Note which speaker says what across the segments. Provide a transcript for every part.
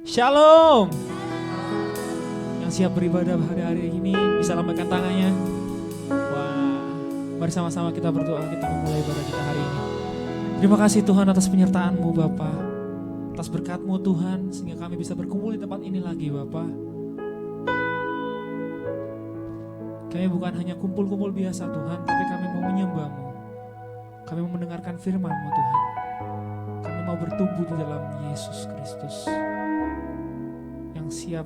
Speaker 1: Shalom. Yang siap beribadah hari-hari ini bisa lambaikan tangannya. Wah, mari sama-sama kita berdoa, kita memulai ibadah kita hari ini. Terima kasih Tuhan atas penyertaan-Mu Bapa, atas berkat-Mu Tuhan, sehingga kami bisa berkumpul di tempat ini lagi Bapa. Kami bukan hanya kumpul-kumpul biasa Tuhan, tapi kami mau menyembah-Mu. Kami mau mendengarkan firman-Mu Tuhan. Kami mau bertumbuh di dalam Yesus Kristus yang siap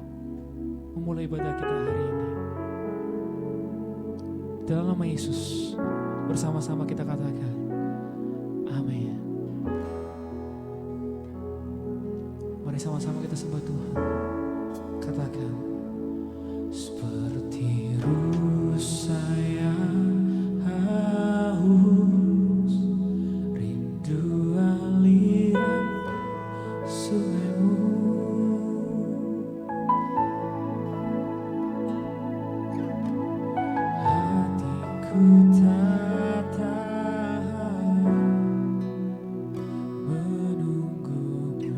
Speaker 1: memulai ibadah kita hari ini. Dalam nama Yesus, bersama-sama kita katakan, amin. Mari sama-sama kita sembah Tuhan. Katakan, seperti saya haus, rindu aliran sungai-Mu. Hatiku tak tahan menunggu-Mu.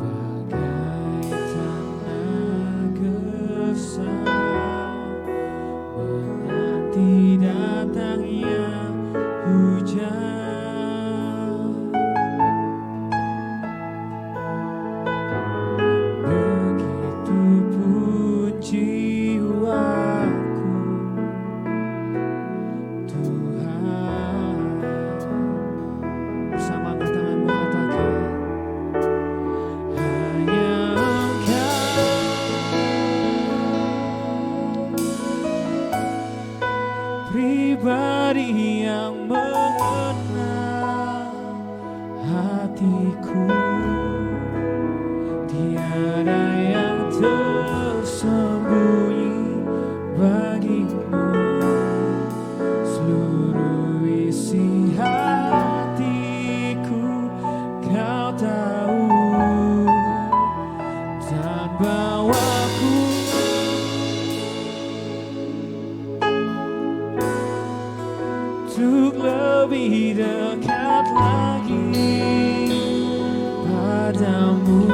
Speaker 1: Bagai tanah gersang menanti datangnya hujan. Begitupun jiwaku, Tuhan. Bersama angkat tanganmu katakan, hanya Engkau pribadi yang mengenal hatiku. Tiada yang tersembunyi bagimu. Seluruh isi hatiku Kau tahu, dan bawaku untuk lebih dekat lagi padamu.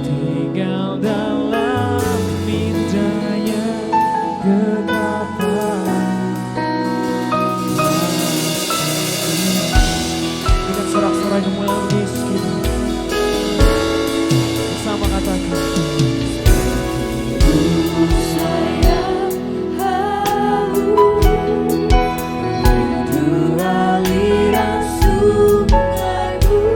Speaker 1: Tinggal dalam indahnya kekayaan. Dengan sorak-sorai kemuliaan Yesus kita, bersama katakan,
Speaker 2: Saya haus, rindu aliran sungai-Mu.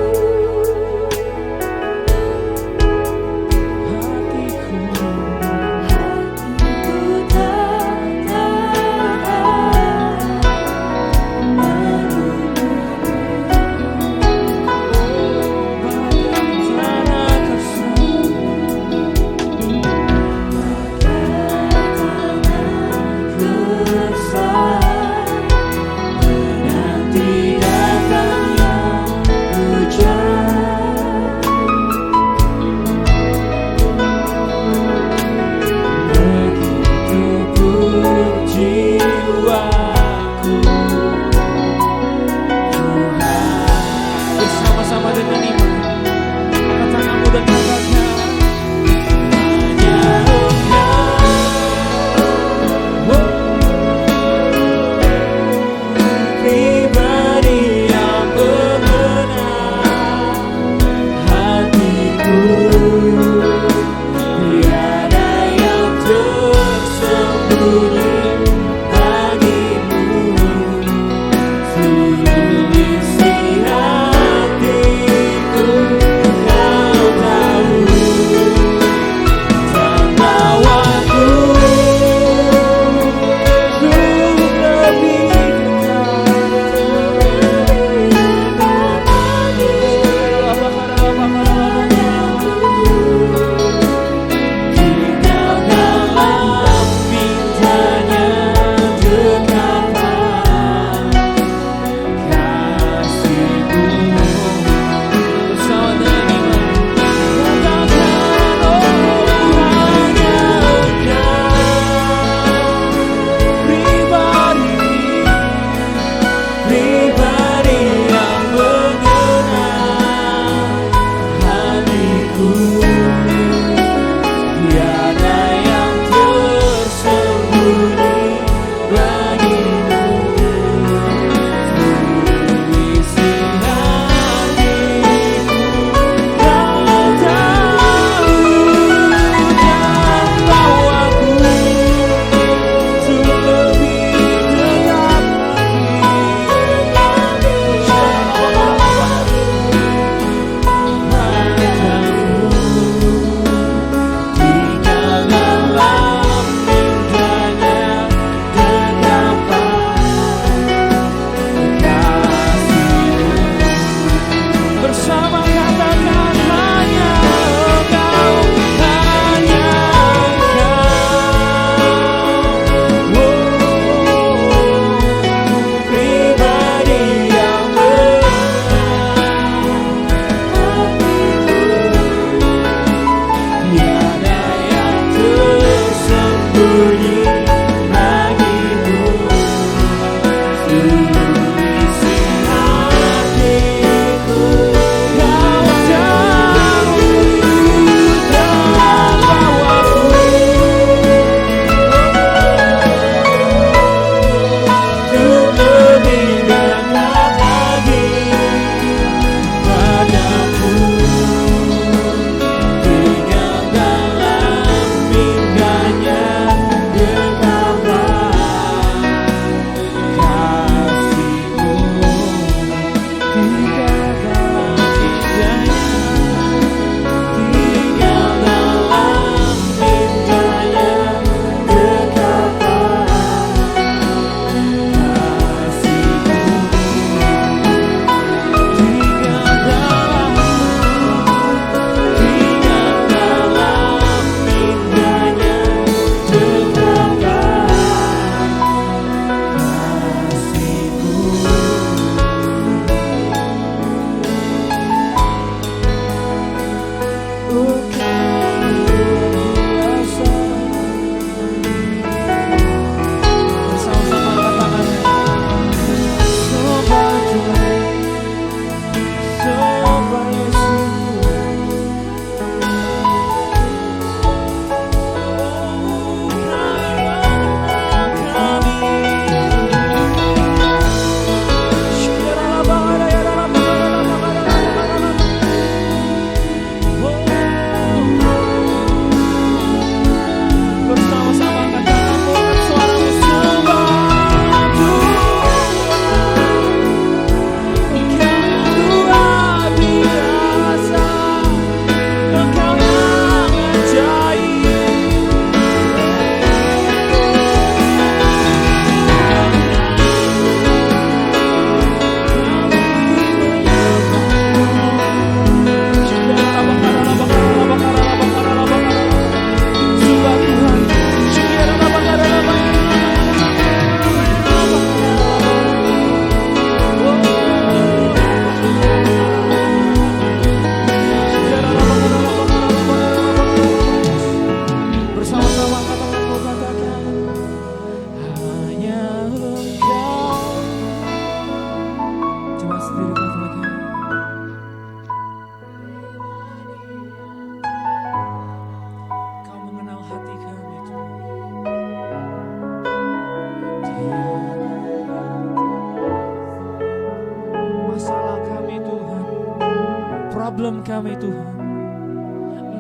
Speaker 1: problem kami Tuhan.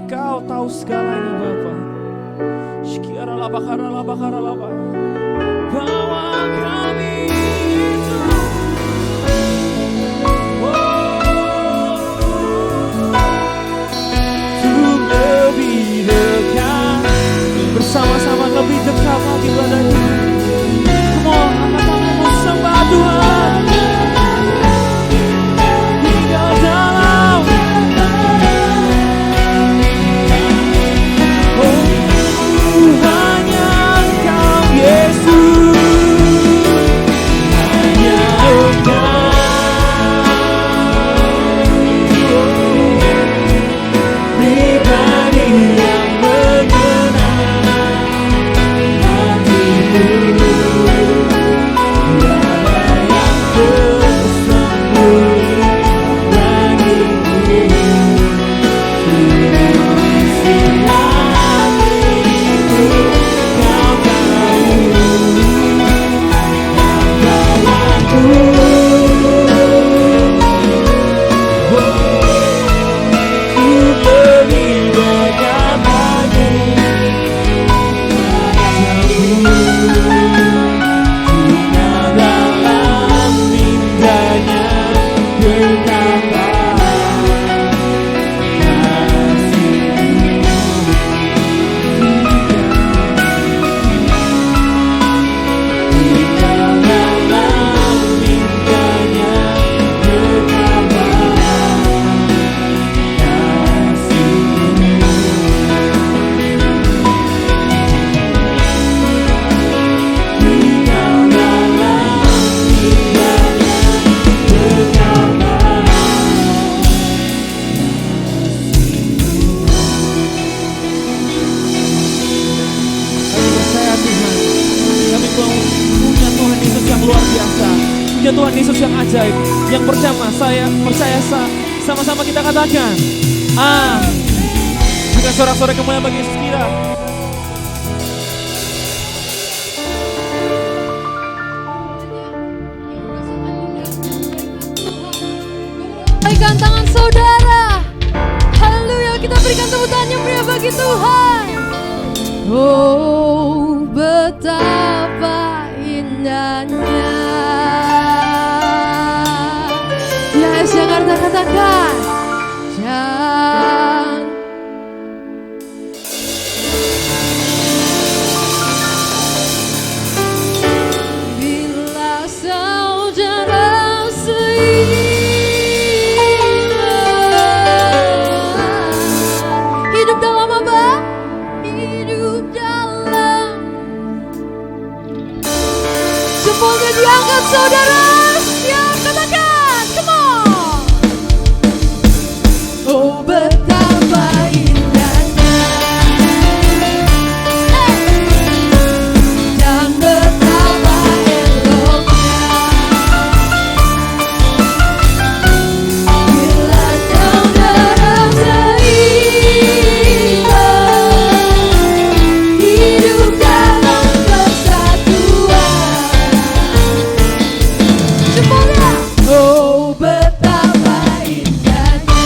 Speaker 1: Engkau tahu segalanya Bapa. Shkiaralabakarabakaralaba. Bawa kami untuk lebih dekat, bersama-sama lebih dekat lagi padanya. Come on, angkat tanganmu sembah Tuhan. Tinggal dalam hanya Engkau Yesus, hanya Engkau pribadi yang mengenal hatimu. Tiada yang tersembunyi bagimu. Isi hatiku Kau tahu, Kau untuk lebih dekat lagi. Tinggal dalam indahnya dekatan kasih-Mu. Tinggal dalam indahnya dekatan kasih-Mu. Tinggal dalam indahnya dekatan Kami percaya Tuhan, kami punya Tuhan Yesus yang luar biasa, punya Tuhan Yesus yang ajaib, yang percaya sama-sama kita katakan, dengan sorak-sorai kemuliaan bagi Yesus kita.
Speaker 2: Berikan tangan saudara. Haleluya, kita berikan tepuk tangan yang meriah bagi Tuhan. Oh, betapa indahnya. Yes, Jakarta katakan. Jangan bila saudara seiman hidup dalam apa? Hidup dalam. Semoga diangkat saudara. Ya, katakan, come on. Oh, betapa indahnya. Dan betapa eloknya bila saudara seiman hidup dalam persatuan. Semoga, oh betapa indahnya.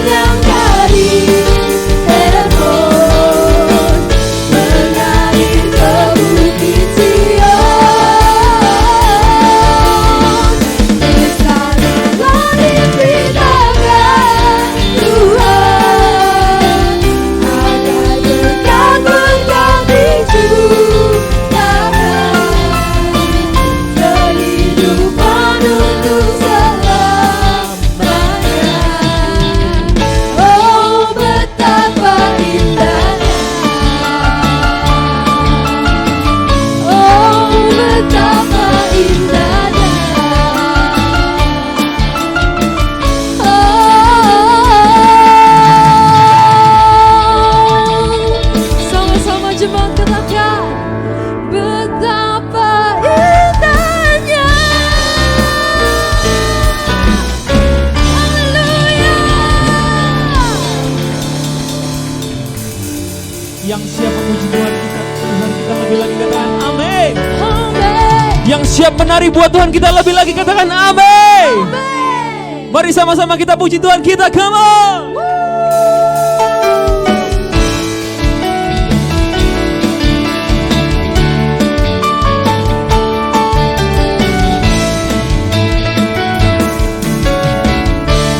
Speaker 2: yang dari Hermon mengalir ke bukit Sion. Bersamalah diberitakan Tuhan agar berkat mengganti curahan kehidupan untuk selamanya. Oh betapa indahnya, oh betapa indahnya. Sama-sama jemaat katakan, betapa indahnya. Haleluya.
Speaker 1: Yang siap memuji Tuhan kita lebih lagi katakan amin.
Speaker 2: Amin.
Speaker 1: Yang siap menari buat Tuhan kita lebih lagi katakan amin.
Speaker 2: Amin.
Speaker 1: Mari sama-sama kita puji Tuhan kita, come on.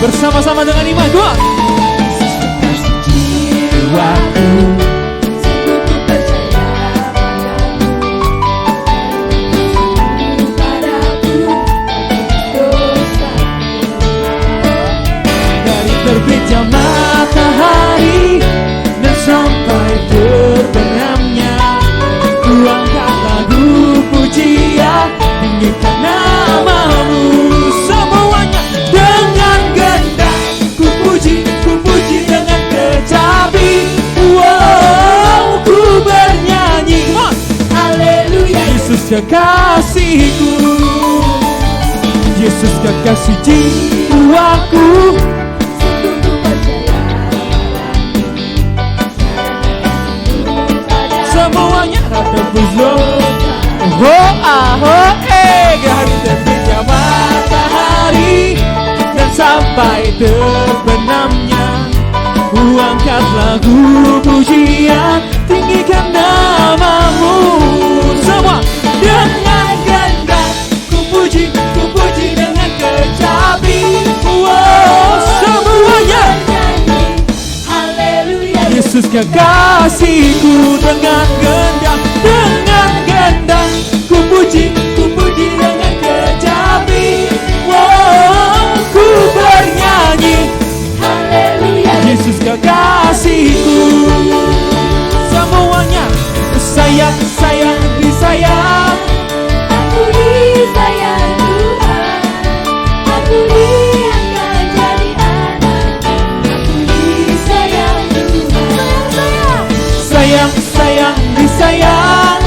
Speaker 1: Bersama-sama dengan iman, dua. Jiwaku
Speaker 2: Sungguh ku percaya padamu, dosa.
Speaker 1: dari terbitnya matahari dan sampai terbenamnya, ku angkat lagu pujian, tinggikan namamu. Semuanya dengan gendang ku puji dengan kecapi. Wow, ku bernyanyi,
Speaker 2: Haleluya.
Speaker 1: Yesus kekasihku, Yesus kekasih jiwaku.
Speaker 2: Sungguh ku percaya padamu,
Speaker 1: Semuanya tebus lo. Dari terbitnya matahari dan sampai terbenamnya, ku angkat lagu pujian, tinggikan namamu. Semua dengan gendang ku puji dengan kecapi. Wow, semuanya
Speaker 2: haleluya.
Speaker 1: Yesus kekasihku, dengan gendang ku puji dengan kecapi. Wow, ku bernyanyi,
Speaker 2: Haleluya.
Speaker 1: Yesus kekasihku. Semuanya sayang disayang.
Speaker 2: Aku disayang Tuhan, aku diangkat jadi anak. Aku disayang Tuhan,
Speaker 1: Sayang disayang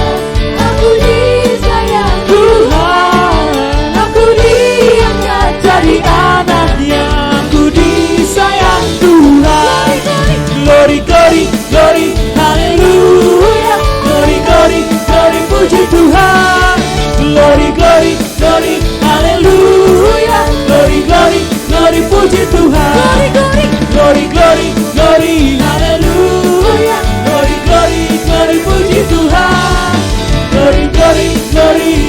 Speaker 2: aku disayang
Speaker 1: Tuhan.
Speaker 2: aku diangkat
Speaker 1: Jadi anaknya, aku disayang Tuhan. Glory, haleluya. Glory, puji Tuhan. Glory, haleluya. Glory, puji Tuhan. Glory, haleluya. Glory, puji Tuhan. Glory,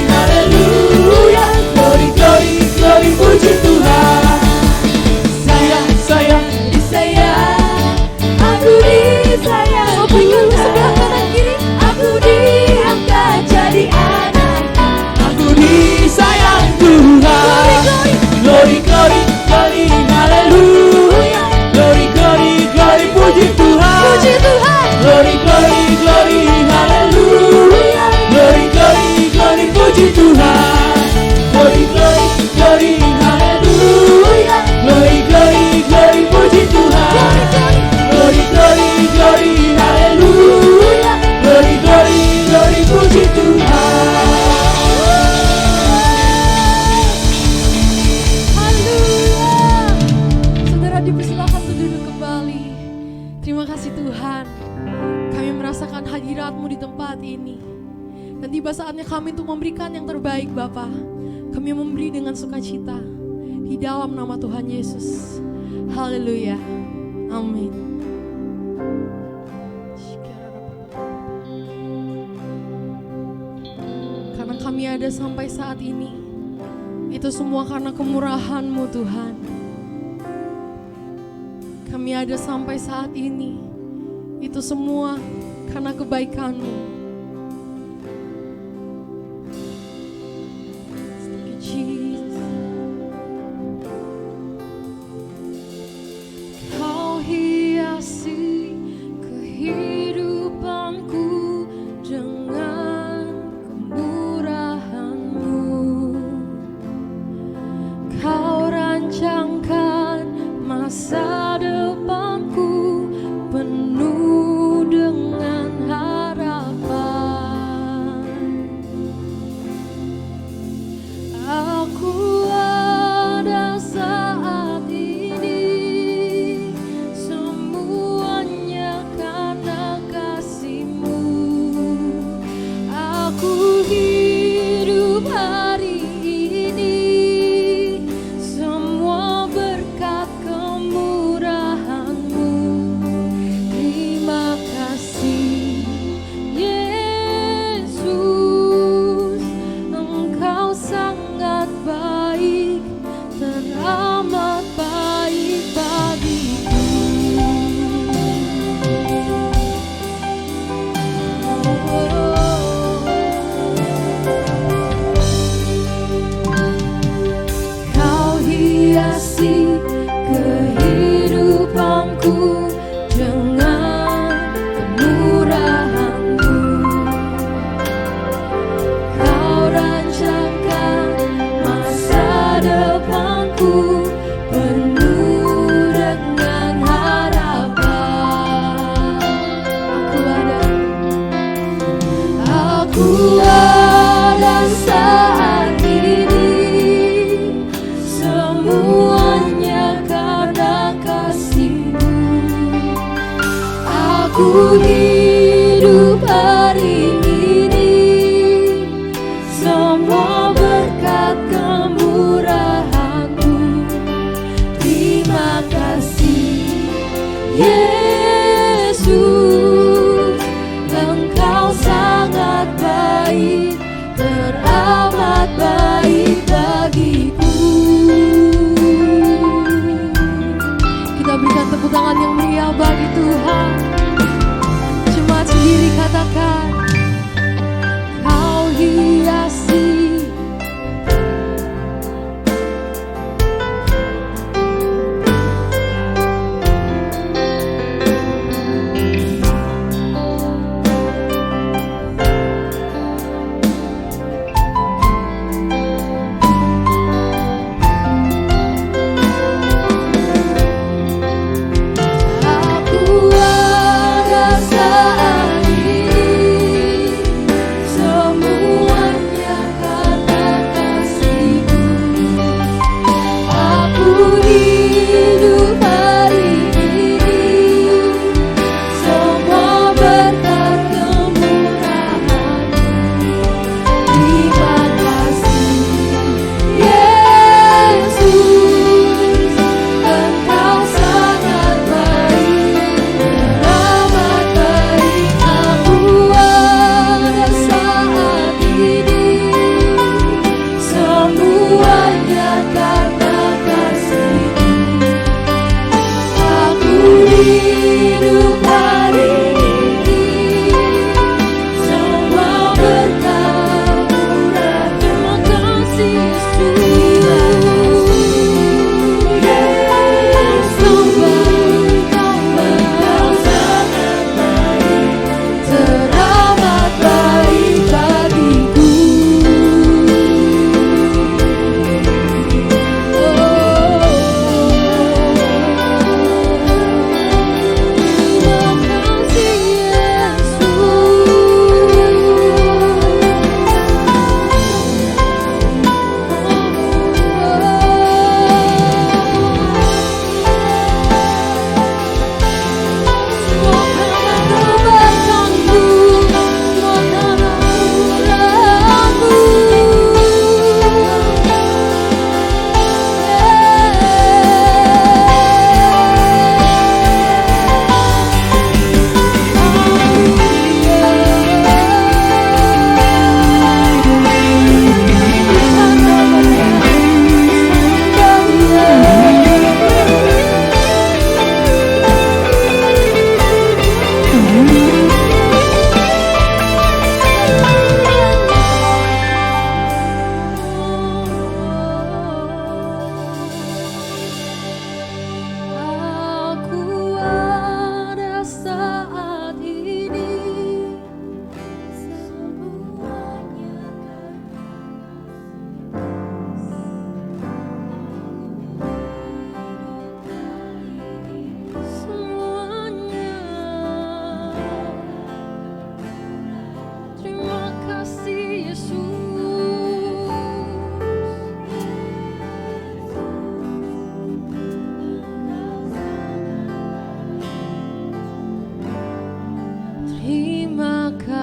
Speaker 1: haleluya. Glory, puji Tuhan. Sayang
Speaker 2: disayang, aku disayang. So berikan ke sebelah kanan kiri. Aku diangkat jadi anak.
Speaker 1: aku disayang Tuhan. Glory, haleluya. Glory, puji Tuhan.
Speaker 2: Puji Tuhan.
Speaker 1: Glory, haleluya. Glory, puji Tuhan. Glory, haleluya. Glory, puji Tuhan. Glory, haleluya. Glory, puji Tuhan.
Speaker 2: Haleluya. Saudara dipersilakan untuk duduk kembali. Terima kasih Tuhan. Kami merasakan hadirat-Mu di tempat ini. Dan tiba saatnya kami untuk memberikan yang terbaik Bapa. Kami memberi dengan sukacita. di dalam nama Tuhan Yesus. Haleluya. Amin. Karena kami ada sampai saat ini, itu semua karena kemurahan-Mu Tuhan. Kami ada sampai saat ini, itu semua karena kebaikan-Mu. Thank you, Jesus. Kau hiasi kehidupanku dengan kemurahan-Mu. Kau rancangkan masa depanku penuh dengan harapan. Aku ada saat ini, semuanya karena kasih-Mu. Aku hidup hari ini, semua berkat kemurahan-Mu. Terima kasih Yesus, Engkau sangat baik, teramat baik bagiku. Kau hiasi kehidupanku dengan kemurahan-Mu. Kau rancangkan masa depanku penuh dengan harapan. Aku ada saat ini, semuanya karena kasih-Mu. Aku hidup hari ini, semua berkat kemurahan-Mu. Terima kasih Yesus, Engkau sangat baik, teramat baik bagiku. Kita berikan tepuk tangan yang meriah bagi Tuhan. Jemaat sendiri katakan, Kau hiasi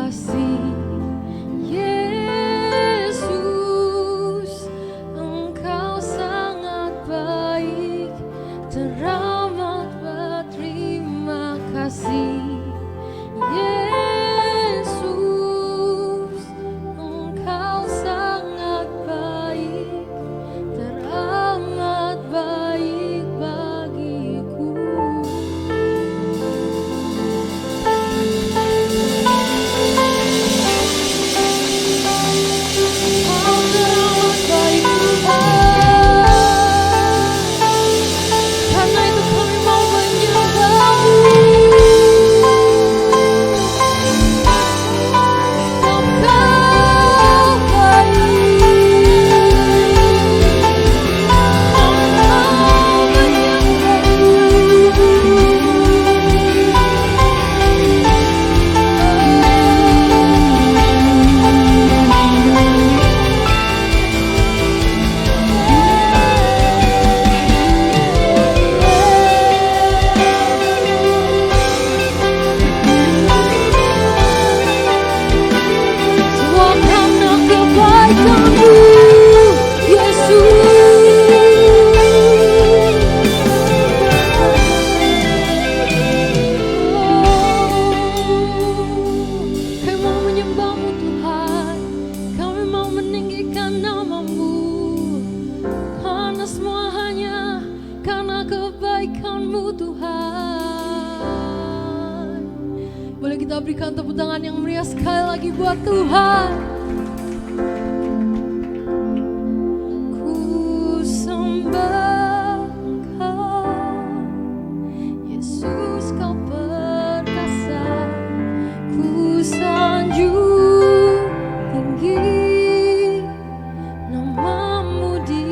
Speaker 2: kasih. Yesus, Engkau sangat baik, teramat berterima kasih. Yesus, Engkau sangat baik, teramat baik bagiku. Kau teramat baik Tuhan, karena itu kami mau menyembah-Mu. Boleh kita berikan tepuk tangan yang meriah sekali lagi buat Tuhan. Ku sembah Engkau, Yesus Kau perkasa. Ku sanjung tinggi nama-Mu di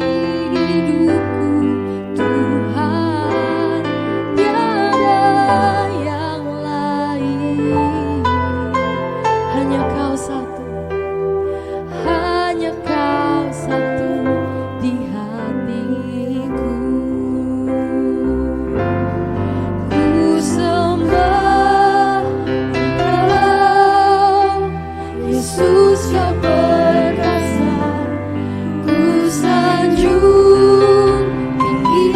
Speaker 2: hidupku, Tuhan. Tiada yang lain, hanya Kau satu, hanya Kau satu di hatiku. Ku sembah Engkau, Yesus Kau perkasa. Ku sanjung tinggi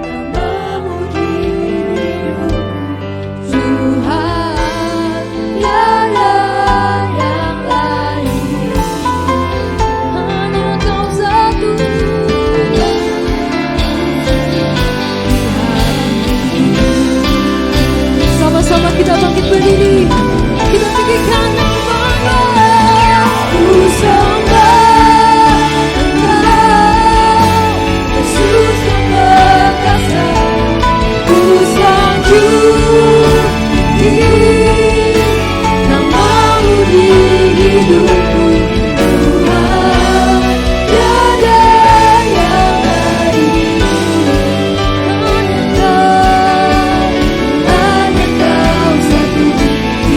Speaker 2: nama-Mu di hidupku, Tuhan. Tiada yang lain, hanya Kau satu di hatiku. Sama-sama kita bangkit berdiri, kita tinggikan nama-Mu. Ku sembah Engkau, Yesus Kau perkasa. Ku sanjung tinggi nama-Mu di hidupku, Tuhan. Tiada yang lain, hanya Kau satu di hatiku.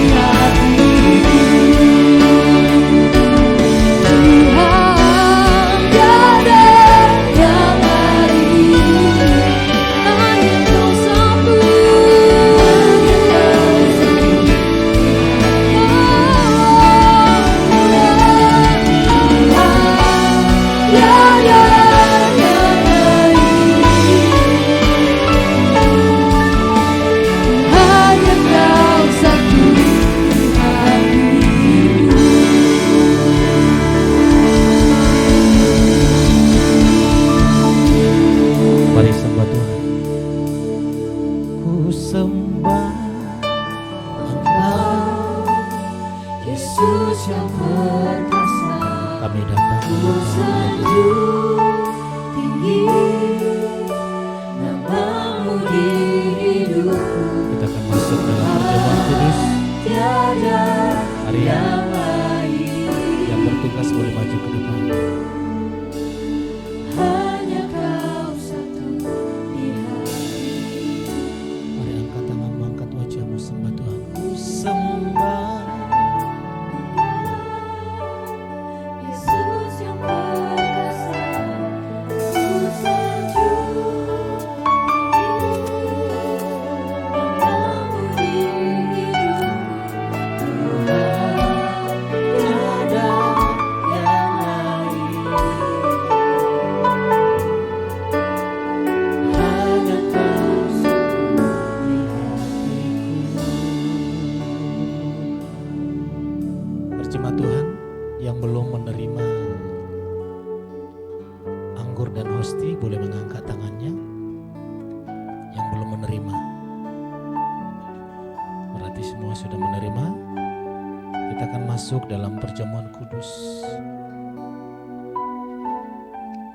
Speaker 3: masuk dalam perjamuan kudus.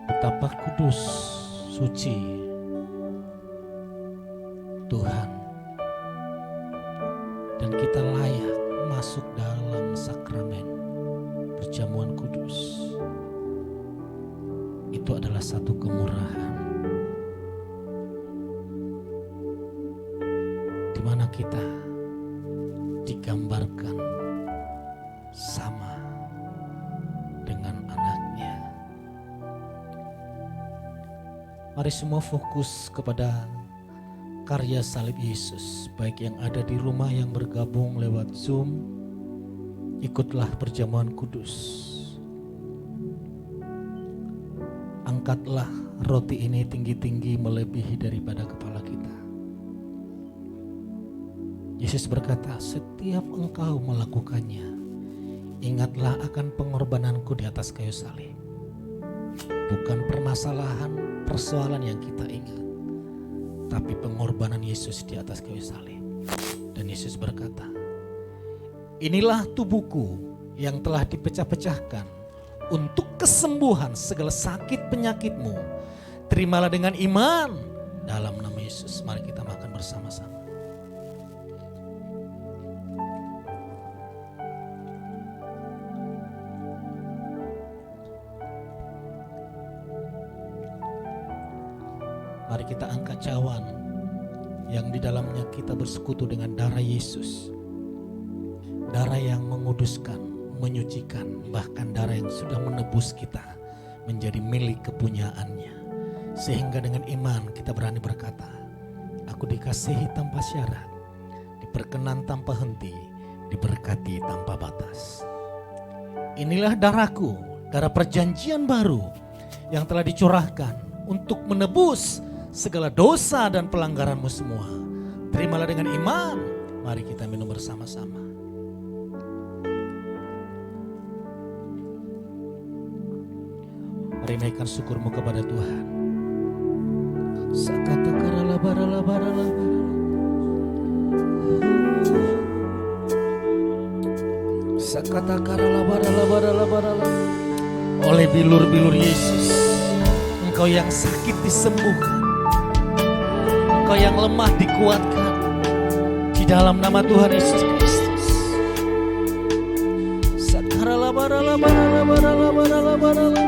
Speaker 3: Betapa kudus, suci Tuhan. Dan kita layak masuk dalam sakramen perjamuan kudus. Itu adalah satu kemurahan, di mana kita digambarkan sama dengan anaknya. Mari semua fokus kepada karya salib Yesus, baik yang ada di rumah yang bergabung lewat Zoom. Ikutlah perjamuan kudus. Angkatlah roti ini tinggi-tinggi melebihi daripada kepala kita. Yesus berkata, setiap engkau melakukannya, ingatlah akan pengorbananku di atas kayu salib. Bukan permasalahan, persoalan yang kita ingat, tapi pengorbanan Yesus di atas kayu salib. Dan Yesus berkata, inilah tubuhku yang telah dipecah-pecahkan untuk kesembuhan segala sakit penyakitmu. Terimalah dengan iman dalam nama Yesus. Mari kita makan bersama-sama. Mari kita angkat cawan yang di dalamnya kita bersekutu dengan darah Yesus. Darah yang menguduskan, menyucikan, bahkan darah yang sudah menebus kita menjadi milik kepunyaannya. Sehingga dengan iman kita berani berkata, aku dikasihi tanpa syarat, diperkenan tanpa henti, diberkati tanpa batas. Inilah darahku, darah perjanjian baru yang telah dicurahkan untuk menebus segala dosa dan pelanggaranmu semua. Terimalah dengan iman. Mari kita minum bersama-sama. Mari naikkan syukurmu kepada Tuhan. Sakata karala barala barala barala. Sakata karala barala barala barala. Oleh bilur-bilur Yesus, engkau yang sakit disembuhkan, engkau yang lemah dikuatkan di dalam nama Tuhan Yesus Kristus. Sakarala barala barala barala barala barala.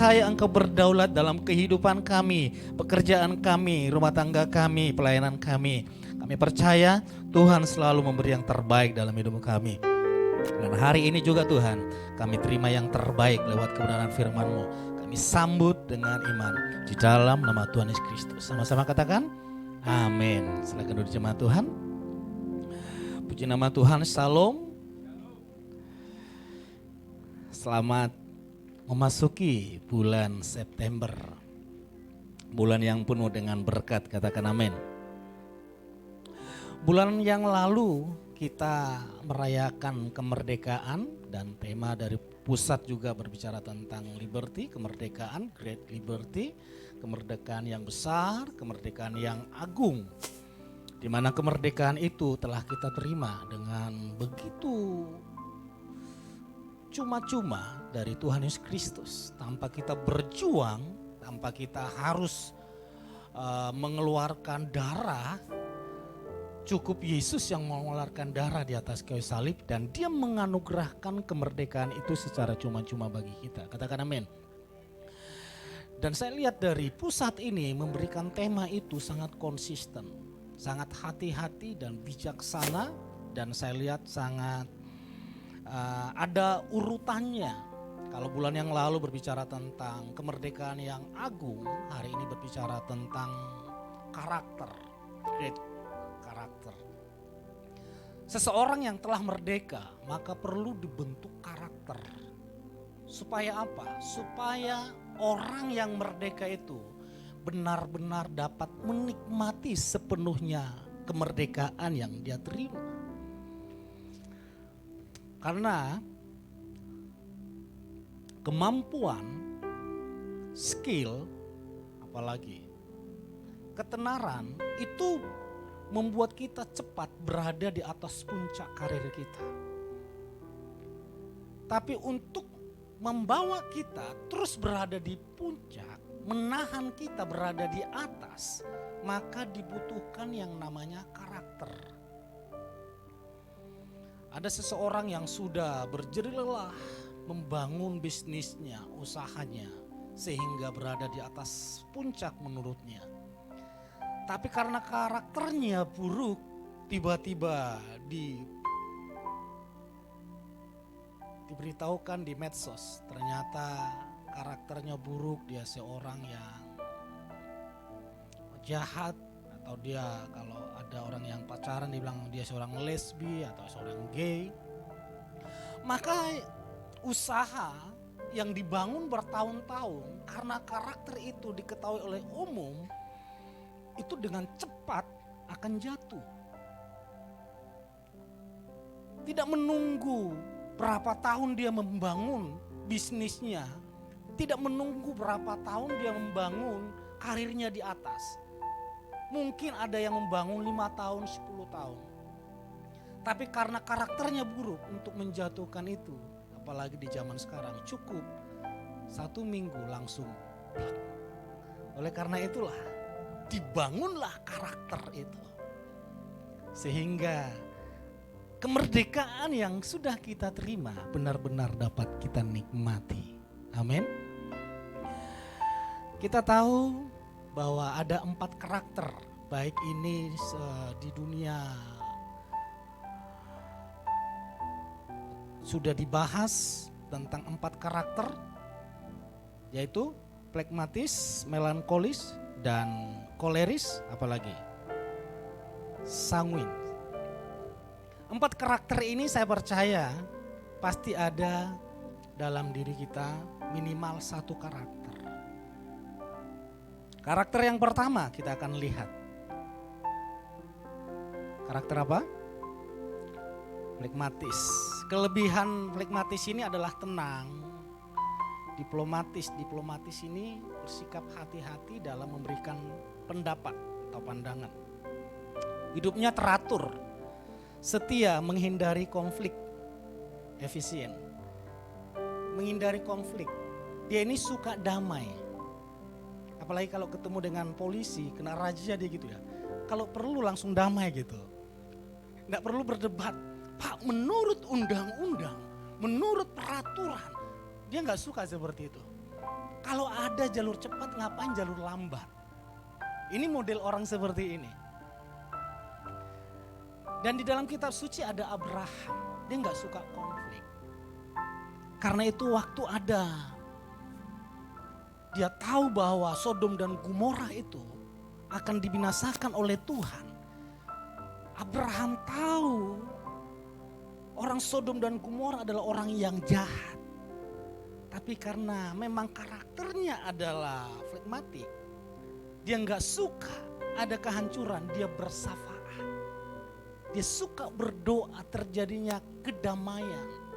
Speaker 3: percaya Engkau berdaulat dalam kehidupan kami, pekerjaan kami, rumah tangga kami, pelayanan kami. Kami percaya Tuhan selalu memberi yang terbaik dalam hidup kami. Dan hari ini juga Tuhan, kami terima yang terbaik lewat kebenaran firman-Mu. Kami sambut dengan iman di dalam nama Tuhan Yesus Kristus. Sama-sama katakan, amin. Silakan duduk jemaat Tuhan. Puji nama Tuhan, Shalom. Selamat memasuki bulan September. Bulan yang penuh dengan berkat, katakan amin. Bulan yang lalu kita merayakan kemerdekaan dan tema dari pusat juga berbicara tentang liberty, kemerdekaan, great liberty, kemerdekaan yang besar, kemerdekaan yang agung. Di mana kemerdekaan itu telah kita terima dengan begitu cuma-cuma dari Tuhan Yesus Kristus, tanpa kita berjuang, tanpa kita harus mengeluarkan darah. Cukup Yesus yang mengeluarkan darah di atas kayu salib dan Dia menganugerahkan kemerdekaan itu secara cuma-cuma bagi kita. Katakan amin. Dan saya lihat dari pusat ini memberikan tema itu sangat konsisten, sangat hati-hati dan bijaksana, dan saya lihat sangat ada urutannya. Kalau bulan yang lalu berbicara tentang kemerdekaan yang agung, hari ini berbicara tentang karakter, great karakter. Seseorang yang telah merdeka maka perlu dibentuk karakter. Supaya apa? Supaya orang yang merdeka itu benar-benar dapat menikmati sepenuhnya kemerdekaan yang dia terima. Karena kemampuan, skill, apalagi ketenaran itu membuat kita cepat berada di atas puncak karir kita. Tapi untuk membawa kita terus berada di puncak, menahan kita berada di atas, maka dibutuhkan yang namanya karakter. Ada seseorang yang sudah berjerih lelah membangun bisnisnya, usahanya, sehingga berada di atas puncak menurutnya. Tapi karena karakternya buruk, tiba-tiba diberitahukan di medsos, ternyata karakternya buruk, dia seorang yang jahat, atau dia kalau ada orang yang pacaran dibilang dia seorang lesbi atau seorang gay. Maka usaha yang dibangun bertahun-tahun karena karakter itu diketahui oleh umum, itu dengan cepat akan jatuh. Tidak menunggu berapa tahun dia membangun bisnisnya, tidak menunggu berapa tahun dia membangun karirnya di atas. Mungkin ada yang membangun 5 tahun, 10 tahun. Tapi karena karakternya buruk untuk menjatuhkan itu, apalagi di zaman sekarang, cukup 1 minggu langsung. Oleh karena itulah dibangunlah karakter itu. Sehingga kemerdekaan yang sudah kita terima benar-benar dapat kita nikmati. Amin. Kita tahu bahwa ada 4 karakter, baik ini di dunia sudah dibahas tentang 4 karakter, yaitu flegmatis, melankolis, dan koleris, apalagi sanguin. 4 karakter ini saya percaya pasti ada dalam diri kita minimal 1 karakter. Karakter yang pertama kita akan lihat. Karakter apa? Flegmatis. Kelebihan flegmatis ini adalah tenang, diplomatis. Diplomatis ini bersikap hati-hati dalam memberikan pendapat atau pandangan. Hidupnya teratur, setia, menghindari konflik, efisien, menghindari konflik. Dia ini suka damai. Apalagi kalau ketemu dengan polisi, kena razia dia gitu ya. Kalau perlu langsung damai gitu. Nggak perlu berdebat. Pak, menurut undang-undang, menurut peraturan, dia nggak suka seperti itu. Kalau ada jalur cepat, ngapain jalur lambat? Ini model orang seperti ini. Dan di dalam kitab suci ada Abraham. Dia gak suka konflik. Karena itu waktu ada, dia tahu bahwa Sodom dan Gomora itu akan dibinasakan oleh Tuhan. Abraham tahu orang Sodom dan Gomora adalah orang yang jahat. Tapi karena memang karakternya adalah flegmatik, dia nggak suka ada kehancuran, dia bersafaat. Dia suka berdoa terjadinya kedamaian.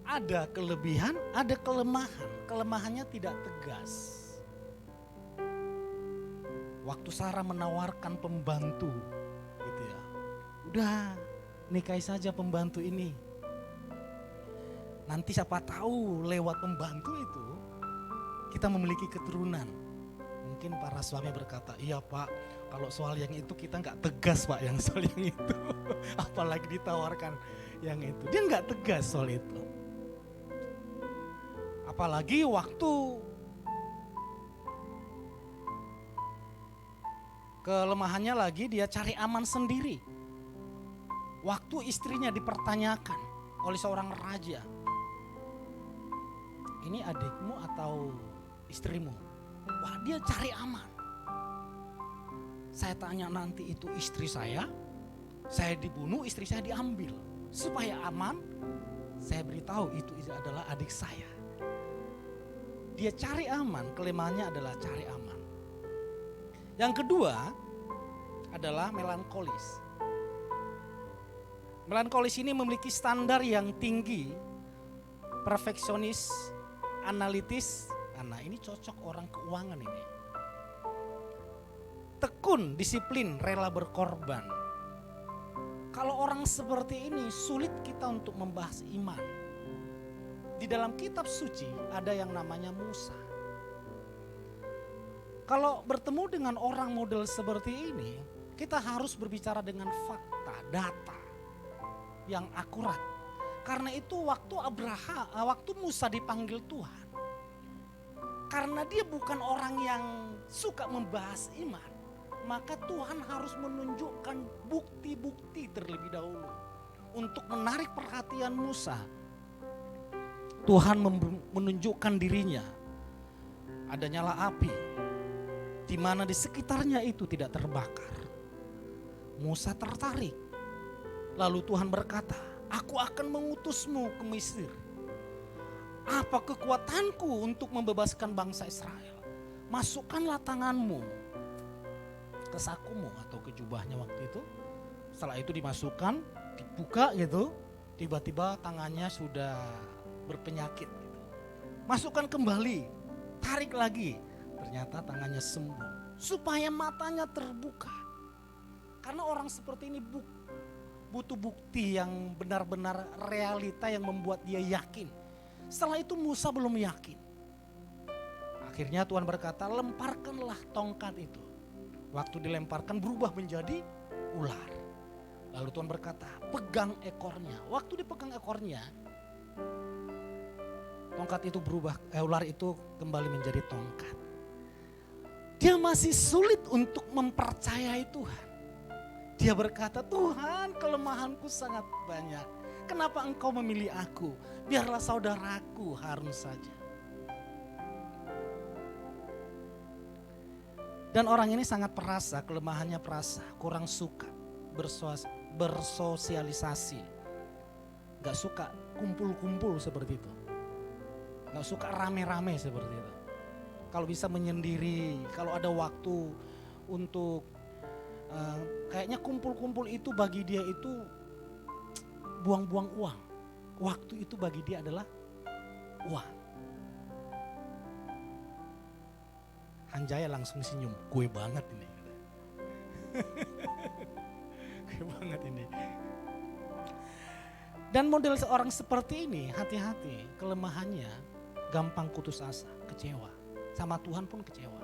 Speaker 3: Ada kelebihan, ada kelemahan. Kelemahannya tidak tegas. Waktu Sarah menawarkan pembantu, gitu ya. Udah, nikahi saja pembantu ini. Nanti siapa tahu lewat pembantu itu kita memiliki keturunan. Mungkin para suami berkata, iya Pak, kalau soal yang itu kita nggak tegas Pak, yang soal yang itu. Apalagi ditawarkan yang itu. Dia nggak tegas soal itu. Apalagi waktu kelemahannya lagi dia cari aman sendiri. Waktu istrinya dipertanyakan oleh seorang raja. Ini adikmu atau istrimu? Wah, dia cari aman. Saya tanya nanti itu istri saya dibunuh, istri saya diambil. Supaya aman, saya beritahu itu adalah adik saya. Dia cari aman, kelemahannya adalah cari aman. Yang kedua adalah melankolis. Melankolis ini memiliki standar yang tinggi, perfeksionis, analitis. Nah, ini cocok orang keuangan ini. Tekun, disiplin, rela berkorban. Kalau orang seperti ini sulit kita untuk membahas iman. Di dalam kitab suci ada yang namanya Musa. Kalau bertemu dengan orang model seperti ini, kita harus berbicara dengan fakta, data yang akurat. Karena itu waktu Musa dipanggil Tuhan, karena dia bukan orang yang suka membahas iman, maka Tuhan harus menunjukkan bukti-bukti terlebih dahulu untuk menarik perhatian Musa. Tuhan menunjukkan dirinya, ada nyala api, di mana di sekitarnya itu tidak terbakar. Musa tertarik, lalu Tuhan berkata, aku akan mengutusmu ke Mesir. Apa kekuatanku untuk membebaskan bangsa Israel? Masukkanlah tanganmu ke sakumu atau ke jubahnya waktu itu. Setelah itu dimasukkan, dibuka gitu. Tiba-tiba tangannya sudah berpenyakit gitu. Masukkan kembali, tarik lagi. Ternyata tangannya sembuh. Supaya matanya terbuka. Karena orang seperti ini butuh bukti yang benar-benar realita yang membuat dia yakin. Setelah itu Musa belum yakin. Akhirnya Tuhan berkata, lemparkanlah tongkat itu. Waktu dilemparkan berubah menjadi ular. Lalu Tuhan berkata, pegang ekornya. Waktu dipegang ekornya, tongkat itu berubah, ular itu kembali menjadi tongkat. Dia masih sulit untuk mempercayai Tuhan. Dia berkata, Tuhan, kelemahanku sangat banyak. Kenapa engkau memilih aku? Biarlah saudaraku Harun saja. Dan orang ini sangat perasa, kelemahannya perasa, kurang suka bersosialisasi. Gak suka kumpul-kumpul seperti itu. Gak suka rame-rame seperti itu. Kalau bisa menyendiri, kalau ada waktu untuk kayaknya kumpul-kumpul itu bagi dia itu buang-buang uang. Waktu itu bagi dia adalah uang. Hanjaya langsung senyum, gue banget ini. Gue banget ini. Dan model seorang seperti ini, hati-hati, kelemahannya gampang putus asa, kecewa. Sama Tuhan pun kecewa.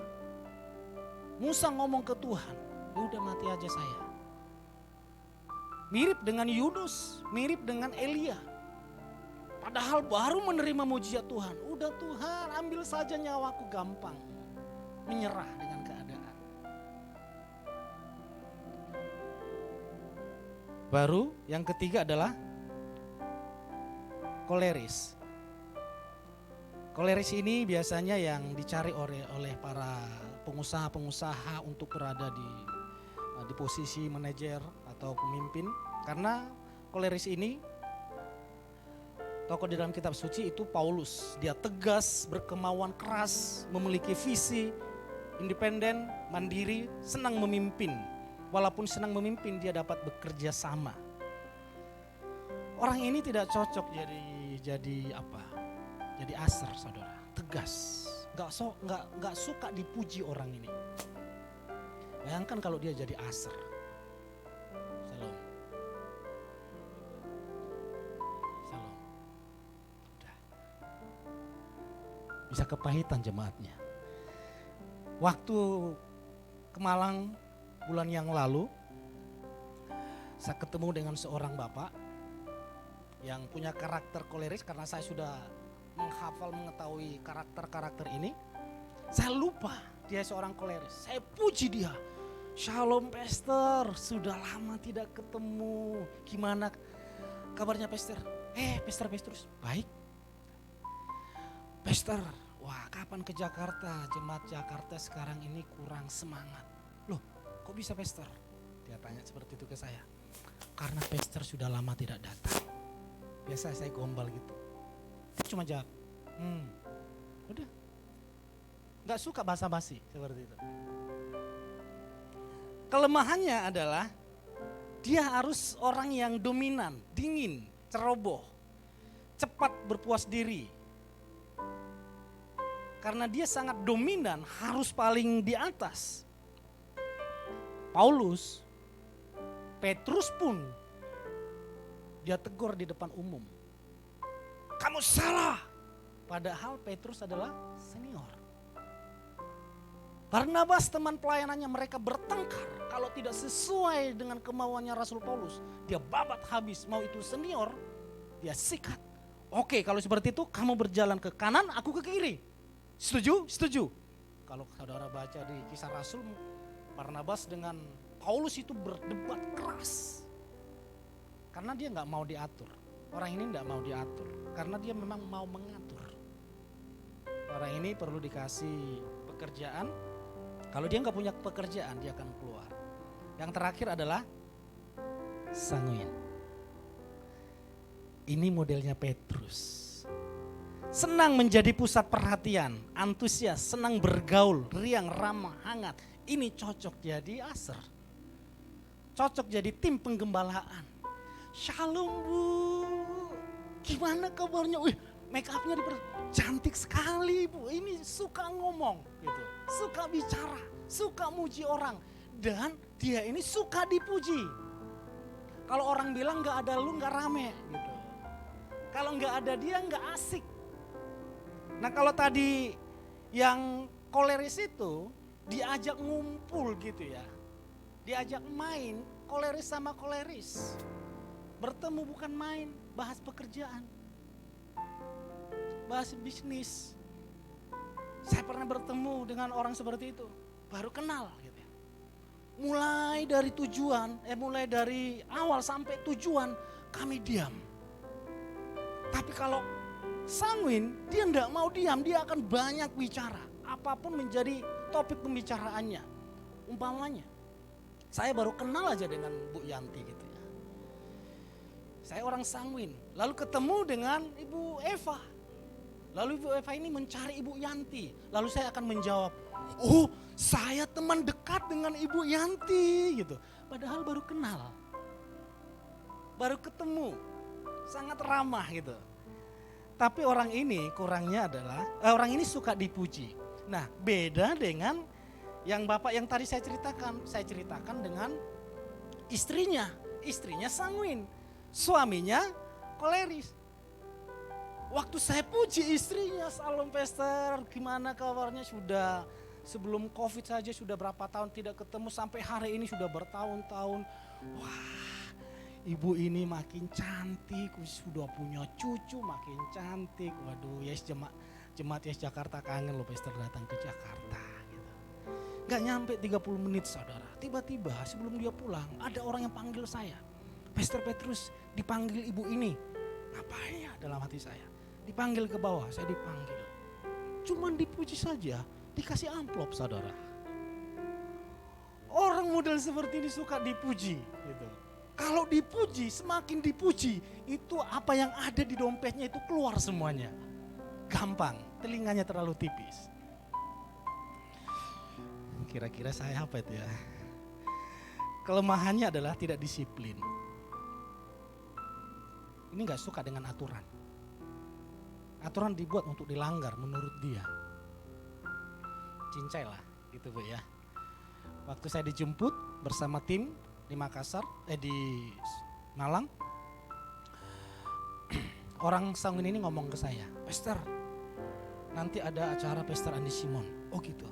Speaker 3: Musa ngomong ke Tuhan, udah mati aja saya. Mirip dengan Yunus, mirip dengan Elia. Padahal baru menerima mujizat Tuhan. Udah Tuhan, ambil saja nyawaku, gampang. Menyerah dengan keadaan. Baru yang ketiga adalah koleris. Koleris ini biasanya yang dicari oleh para pengusaha-pengusaha untuk berada di posisi manajer atau pemimpin. Karena koleris ini, tokoh di dalam kitab suci itu Paulus. Dia tegas, berkemauan keras, memiliki visi, independen, mandiri, senang memimpin. Walaupun senang memimpin, dia dapat bekerja sama. Orang ini tidak cocok jadi apa? Jadi aser, saudara. Tegas, nggak suka dipuji orang ini. Bayangkan kalau dia jadi aser. Shalom. Shalom. Udah. Bisa kepahitan jemaatnya. Waktu ke Malang bulan yang lalu, saya ketemu dengan seorang bapak yang punya karakter koleris. Karena saya sudah menghafal, mengetahui karakter-karakter ini, saya lupa dia seorang koleris. Saya puji dia. Shalom Pastor, sudah lama tidak ketemu. Gimana kabarnya Pastor? Pastor Petrus, baik. Pastor, wah kapan ke Jakarta? Jemaat Jakarta sekarang ini kurang semangat. Loh, kok bisa Pastor? Dia tanya seperti itu ke saya. Karena Pastor sudah lama tidak datang. Biasa saya gombal gitu. Cuma jawab, udah. Gak suka basa-basi seperti itu. Kelemahannya adalah dia harus orang yang dominan, dingin, ceroboh, cepat berpuas diri. Karena dia sangat dominan, harus paling di atas. Paulus, Petrus pun dia tegur di depan umum. Kamu salah. Padahal Petrus adalah senior. Barnabas teman pelayanannya, mereka bertengkar. Kalau tidak sesuai dengan kemauannya Rasul Paulus, dia babat habis. Mau itu senior, dia sikat. Oke, kalau seperti itu kamu berjalan ke kanan, aku ke kiri. Setuju? Setuju. Kalau saudara baca di Kisah Rasul, Barnabas dengan Paulus itu berdebat keras. Karena dia gak mau diatur. Orang ini gak mau diatur. Karena dia memang mau mengatur. Orang ini perlu dikasih pekerjaan. Kalau dia gak punya pekerjaan, dia akan keluar. Yang terakhir adalah sanguin. Ini modelnya Petrus. Senang menjadi pusat perhatian, antusias, senang bergaul, riang, ramah, hangat. Ini cocok jadi aser. Cocok jadi tim penggembalaan. Shalom Bu, gimana kabarnya? Wih, make upnya cantik sekali Bu. Ini suka ngomong gitu, suka bicara, suka muji orang. Dan dia ini suka dipuji. Kalau orang bilang gak ada lu gak rame gitu. Kalau gak ada dia gak asik. Nah kalau tadi yang koleris itu diajak ngumpul gitu ya. Diajak main koleris sama koleris. Bertemu bukan main, bahas pekerjaan. Bahas bisnis. Saya pernah bertemu dengan orang seperti itu. Baru kenal gitu ya. Mulai dari mulai dari awal sampai tujuan kami diam. Tapi kalau sanguin, dia enggak mau diam, dia akan banyak bicara. Apapun menjadi topik pembicaraannya. Umpamanya, saya baru kenal aja dengan Bu Yanti gitu ya. Saya orang sanguin, lalu ketemu dengan Ibu Eva. Lalu Ibu Eva ini mencari Ibu Yanti. Lalu saya akan menjawab, oh saya teman dekat dengan Ibu Yanti gitu. Padahal baru kenal, baru ketemu, sangat ramah gitu. Tapi orang ini kurangnya adalah, orang ini suka dipuji. Nah beda dengan yang bapak yang tadi saya ceritakan dengan istrinya. Istrinya sanguin, suaminya koleris. Waktu saya puji istrinya, Shalom Pastor, gimana kabarnya? Sudah sebelum COVID saja sudah berapa tahun tidak ketemu, sampai hari ini sudah bertahun-tahun. Wah, ibu ini makin cantik, sudah punya cucu makin cantik. Waduh, yes jemaat yes Jakarta kangen loh Pastor datang ke Jakarta gitu. Gak nyampe 30 menit saudara, tiba-tiba sebelum dia pulang ada orang yang panggil saya. Pastor Petrus dipanggil ibu ini. Ngapain ya dalam hati saya? Dipanggil ke bawah, saya dipanggil. Cuman dipuji saja, dikasih amplop saudara. Orang model seperti ini suka dipuji gitu. Kalau dipuji, semakin dipuji, itu apa yang ada di dompetnya itu keluar semuanya. Gampang, telinganya terlalu tipis. Kira-kira saya apa itu ya? Kelemahannya adalah tidak disiplin. Ini gak suka dengan aturan. Aturan dibuat untuk dilanggar menurut dia. Cincai lah gitu Bu ya. Waktu saya dijemput bersama tim di Makassar, di Malang. Orang Sangwin ini ngomong ke saya, Pastor, nanti ada acara Pastor Andi Simon. Oh gitu.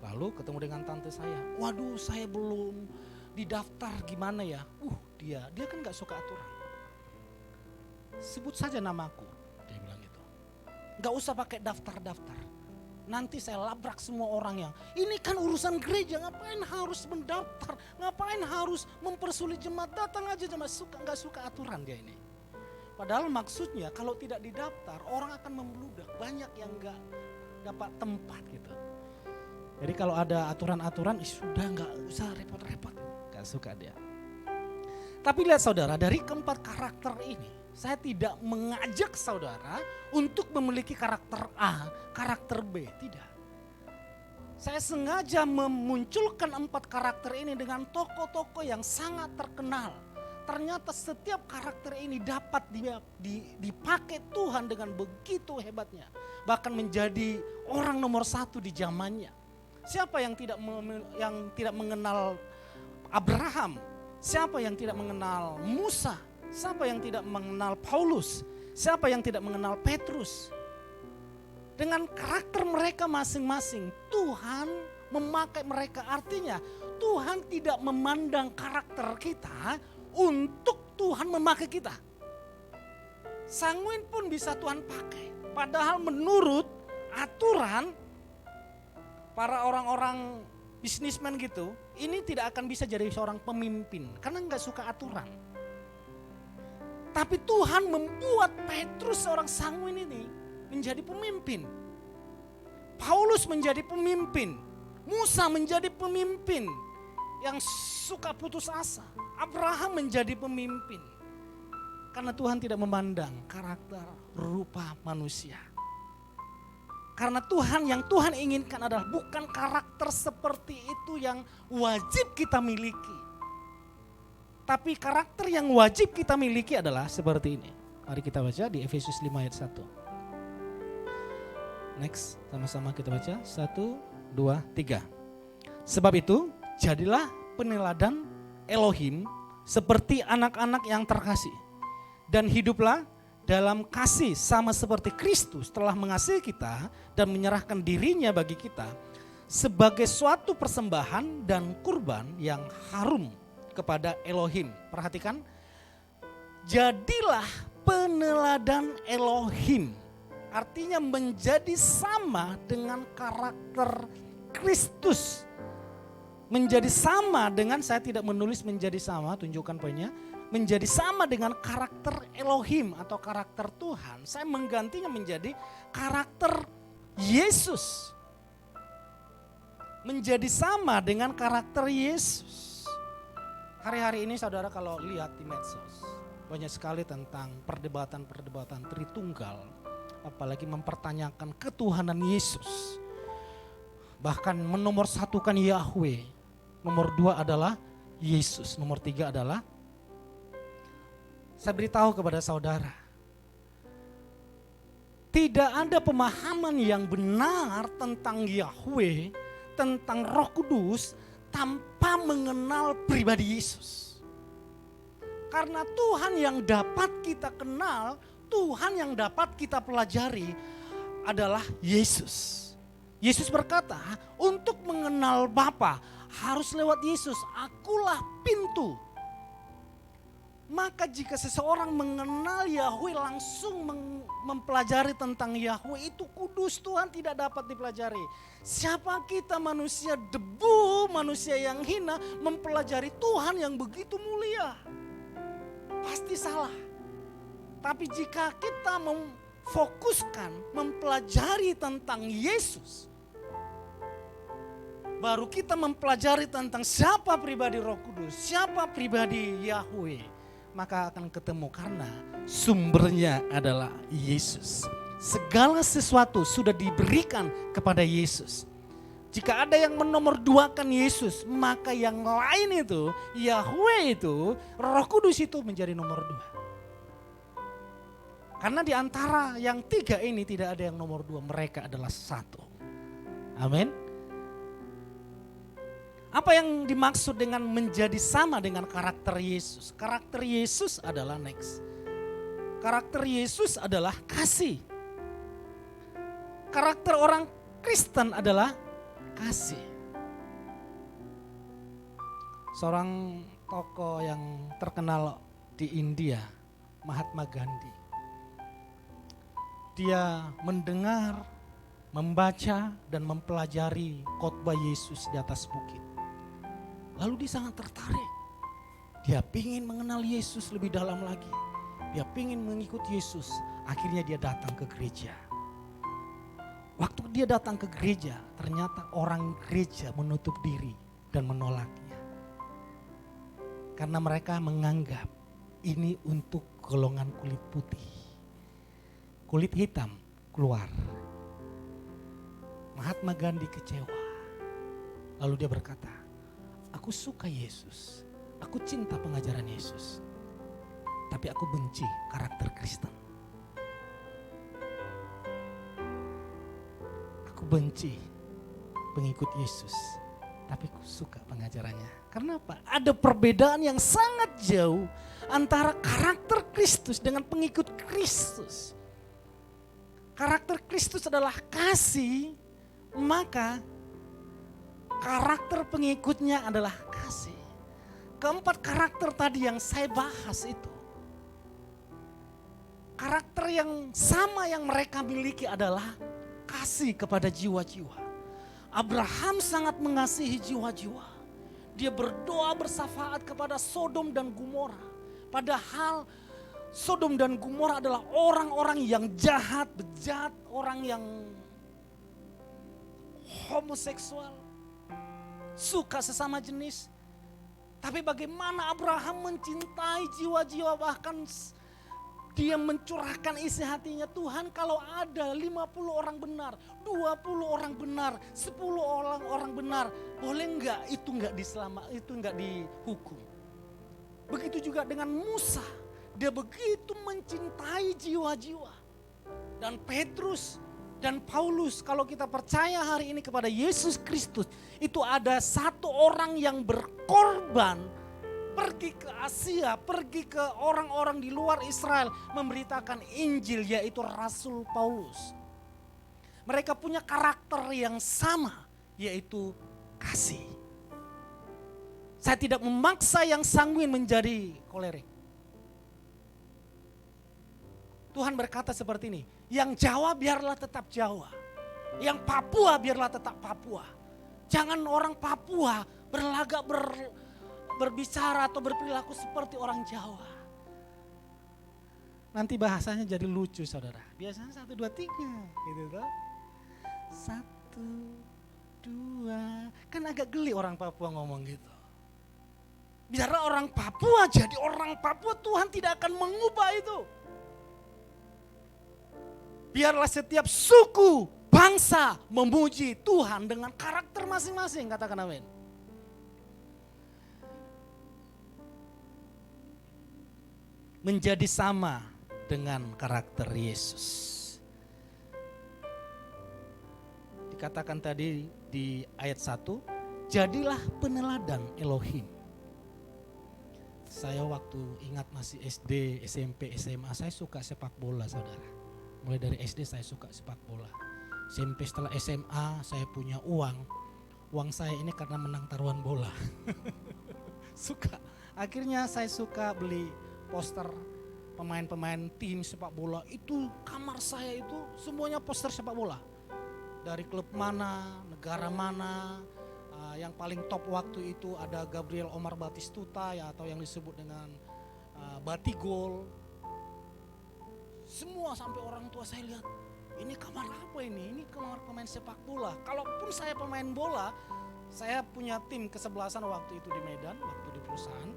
Speaker 3: Lalu ketemu dengan tante saya. Waduh, saya belum didaftar gimana ya? Dia kan gak suka aturan. Sebut saja namaku, dia bilang gitu. Gak usah pakai daftar-daftar. Nanti saya labrak semua orang yang ini kan urusan gereja, ngapain harus mendaftar, ngapain harus mempersulit jemaat, datang aja jemaat, gak suka aturan dia ini. Padahal maksudnya kalau tidak didaftar orang akan membludak, banyak yang gak dapat tempat gitu. Jadi kalau ada aturan-aturan sudah gak usah repot-repot, gak suka dia. Tapi lihat saudara, dari keempat karakter ini saya tidak mengajak saudara untuk memiliki karakter A, karakter B, tidak. Saya sengaja memunculkan 4 karakter ini dengan tokoh-tokoh yang sangat terkenal. Ternyata setiap karakter ini dapat dipakai Tuhan dengan begitu hebatnya. Bahkan menjadi orang nomor 1 di zamannya. Siapa yang tidak mengenal Abraham? Siapa yang tidak mengenal Musa? Siapa yang tidak mengenal Paulus? Siapa yang tidak mengenal Petrus? Dengan karakter mereka masing-masing, Tuhan memakai mereka. Artinya Tuhan tidak memandang karakter kita untuk Tuhan memakai kita. Sangwin pun bisa Tuhan pakai. Padahal menurut aturan para orang-orang bisnismen gitu, ini tidak akan bisa jadi seorang pemimpin karena nggak suka aturan. Tapi Tuhan membuat Petrus seorang Sangwin ini menjadi pemimpin. Paulus menjadi pemimpin. Musa menjadi pemimpin yang suka putus asa. Abraham menjadi pemimpin. Karena Tuhan tidak memandang karakter rupa manusia. Karena yang Tuhan inginkan adalah bukan karakter seperti itu yang wajib kita miliki. Tapi karakter yang wajib kita miliki adalah seperti ini. Mari kita baca di Efesus 5 ayat 1. Next, sama-sama kita baca. 1, 2, 3. Sebab itu, jadilah peneladan Elohim seperti anak-anak yang terkasih. Dan hiduplah dalam kasih sama seperti Kristus telah mengasihi kita dan menyerahkan dirinya bagi kita sebagai suatu persembahan dan kurban yang harum kepada Elohim. Perhatikan, jadilah peneladan Elohim. Artinya menjadi sama dengan karakter Kristus. Menjadi sama dengan, saya tidak menulis menjadi sama, tunjukkan poinnya. Menjadi sama dengan karakter Elohim atau karakter Tuhan. Saya menggantinya menjadi karakter Yesus. Menjadi sama dengan karakter Yesus. Hari-hari ini saudara kalau lihat di medsos, banyak sekali tentang perdebatan-perdebatan Tritunggal. Apalagi mempertanyakan ketuhanan Yesus. Bahkan menomorsatukan Yahweh. Nomor 2 adalah Yesus. Nomor 3 adalah, saya beritahu kepada saudara, tidak ada pemahaman yang benar tentang Yahweh, tentang Roh Kudus, tanpa mengenal pribadi Yesus. Karena Tuhan yang dapat kita kenal, Tuhan yang dapat kita pelajari adalah Yesus. Yesus berkata, untuk mengenal Bapa harus lewat Yesus. Akulah pintu. Maka jika seseorang mengenal Yahweh langsung mempelajari tentang Yahweh, itu kudus, Tuhan tidak dapat dipelajari. Siapa kita manusia debu, manusia yang hina mempelajari Tuhan yang begitu mulia? Pasti salah. Tapi jika kita memfokuskan mempelajari tentang Yesus, baru kita mempelajari tentang siapa pribadi Roh Kudus, siapa pribadi Yahweh, maka akan ketemu karena sumbernya adalah Yesus. Segala sesuatu sudah diberikan kepada Yesus. Jika ada yang menomorduakan Yesus, maka yang lain itu, Yahweh itu, Roh Kudus itu menjadi nomor 2. Karena di antara yang 3 ini tidak ada yang nomor 2, mereka adalah satu. Amin. Apa yang dimaksud dengan menjadi sama dengan karakter Yesus? Karakter Yesus adalah next. Karakter Yesus adalah kasih. Karakter orang Kristen adalah kasih. Seorang tokoh yang terkenal di India, Mahatma Gandhi. Dia mendengar, membaca dan mempelajari khotbah Yesus di atas bukit. Lalu dia sangat tertarik. Dia ingin mengenal Yesus lebih dalam lagi. Dia ingin mengikut Yesus. Akhirnya dia datang ke gereja. Waktu dia datang ke gereja, ternyata orang gereja menutup diri dan menolaknya. Karena mereka menganggap ini untuk golongan kulit putih. Kulit hitam keluar. Mahatma Gandhi kecewa. Lalu dia berkata, aku suka Yesus, aku cinta pengajaran Yesus, tapi aku benci karakter Kristen. Aku benci pengikut Yesus, tapi aku suka pengajarannya. Kenapa? Ada perbedaan yang sangat jauh antara karakter Kristus dengan pengikut Kristus. Karakter Kristus adalah kasih, maka karakter pengikutnya adalah kasih. Keempat karakter tadi yang saya bahas itu. Karakter yang sama yang mereka miliki adalah kasih kepada jiwa-jiwa. Abraham sangat mengasihi jiwa-jiwa. Dia berdoa bersafaat kepada Sodom dan Gomora. Padahal Sodom dan Gomora adalah orang-orang yang jahat, bejat, orang yang homoseksual, suka sesama jenis. Tapi bagaimana Abraham mencintai jiwa-jiwa, bahkan dia mencurahkan isi hatinya, Tuhan kalau ada 50 orang benar, 20 orang benar, 10 orang benar, boleh enggak itu enggak dihukum. Begitu juga dengan Musa, dia begitu mencintai jiwa-jiwa. Dan Petrus dan Paulus, kalau kita percaya hari ini kepada Yesus Kristus, itu ada satu orang yang berkorban, pergi ke Asia, pergi ke orang-orang di luar Israel, memberitakan Injil, yaitu Rasul Paulus. Mereka punya karakter yang sama, yaitu kasih. Saya tidak memaksa yang sanguin menjadi kolerik. Tuhan berkata seperti ini, yang Jawa biarlah tetap Jawa, yang Papua biarlah tetap Papua. Jangan orang Papua berlagak berbicara atau berperilaku seperti orang Jawa. Nanti bahasanya jadi lucu saudara. Biasanya 1, 2, 3 gitu toh. 1, 2, kan agak geli orang Papua ngomong gitu. Biarlah orang Papua jadi orang Papua, Tuhan tidak akan mengubah itu. Biarlah setiap suku, bangsa memuji Tuhan dengan karakter masing-masing, katakan amin. Menjadi sama dengan karakter Yesus. Dikatakan tadi di ayat 1, jadilah peneladan Elohim. Saya waktu ingat masih SD, SMP, SMA, saya suka sepak bola saudara. Mulai dari SD saya suka sepak bola. SMP setelah SMA saya punya uang. Uang saya ini karena menang taruhan bola. Suka. Akhirnya saya suka beli poster pemain-pemain tim sepak bola, itu kamar saya itu semuanya poster sepak bola. Dari klub mana, negara mana, yang paling top waktu itu ada Gabriel Omar Batistuta ya, atau yang disebut dengan Batigol. Semua sampai orang tua saya lihat, ini kamar apa ini? Ini kamar pemain sepak bola. Kalaupun saya pemain bola, saya punya tim kesebelasan waktu itu di Medan, waktu di perusahaan.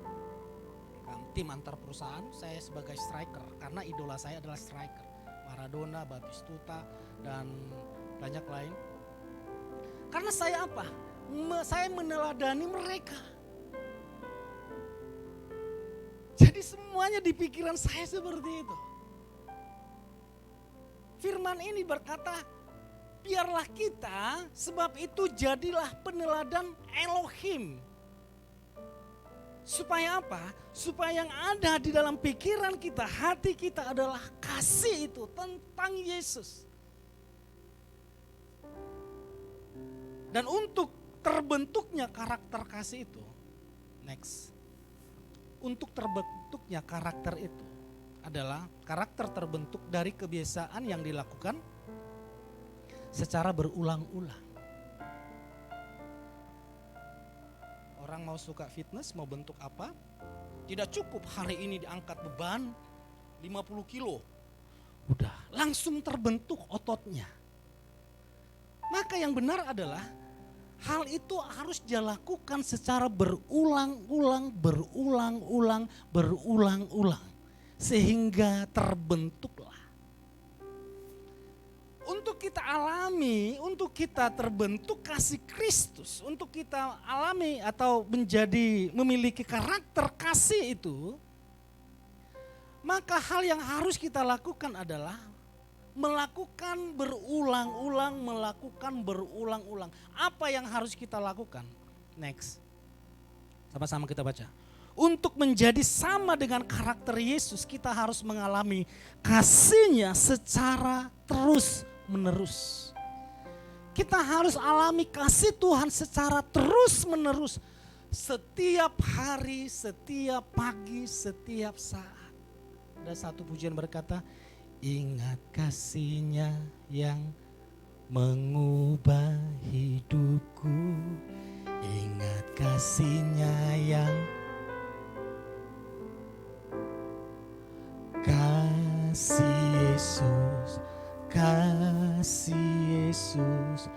Speaker 3: Tim antar perusahaan, saya sebagai striker karena idola saya adalah striker. Maradona, Batistuta, dan banyak lain. Karena saya apa? Saya meneladani mereka. Jadi semuanya di pikiran saya seperti itu. Firman ini berkata, biarlah kita, sebab itu jadilah peneladan Elohim. Supaya apa? Supaya yang ada di dalam pikiran kita, hati kita adalah kasih itu tentang Yesus. Dan untuk terbentuknya karakter kasih itu, next. Untuk terbentuknya karakter itu adalah karakter terbentuk dari kebiasaan yang dilakukan secara berulang-ulang. Orang mau suka fitness, mau bentuk apa, tidak cukup hari ini diangkat beban 50 kilo. Udah langsung terbentuk ototnya. Maka yang benar adalah hal itu harus dilakukan secara berulang-ulang, sehingga terbentuklah. Untuk kita alami, untuk kita terbentuk kasih Kristus, untuk kita alami atau memiliki karakter kasih itu, maka hal yang harus kita lakukan adalah melakukan berulang-ulang. Apa yang harus kita lakukan? Next. Sama-sama kita baca. Untuk menjadi sama dengan karakter Yesus, kita harus mengalami kasih-Nya secara terus-menerus. Kita harus alami kasih Tuhan secara terus-menerus. Setiap hari, setiap pagi, setiap saat. Ada satu pujian berkata, ingat kasih-Nya yang mengubah hidupku. Ingat kasih-Nya yang kasih Yesus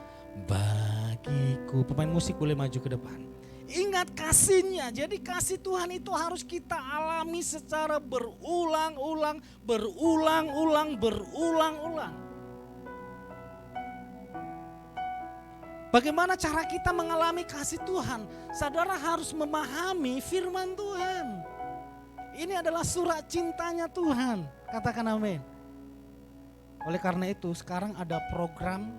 Speaker 3: bagiku. Pemain musik boleh maju ke depan. Ingat kasih-Nya, jadi kasih Tuhan itu harus kita alami secara berulang-ulang. Bagaimana cara kita mengalami kasih Tuhan? Saudara harus memahami firman Tuhan. Ini adalah surat cintanya Tuhan, katakan amin. Oleh karena itu sekarang ada program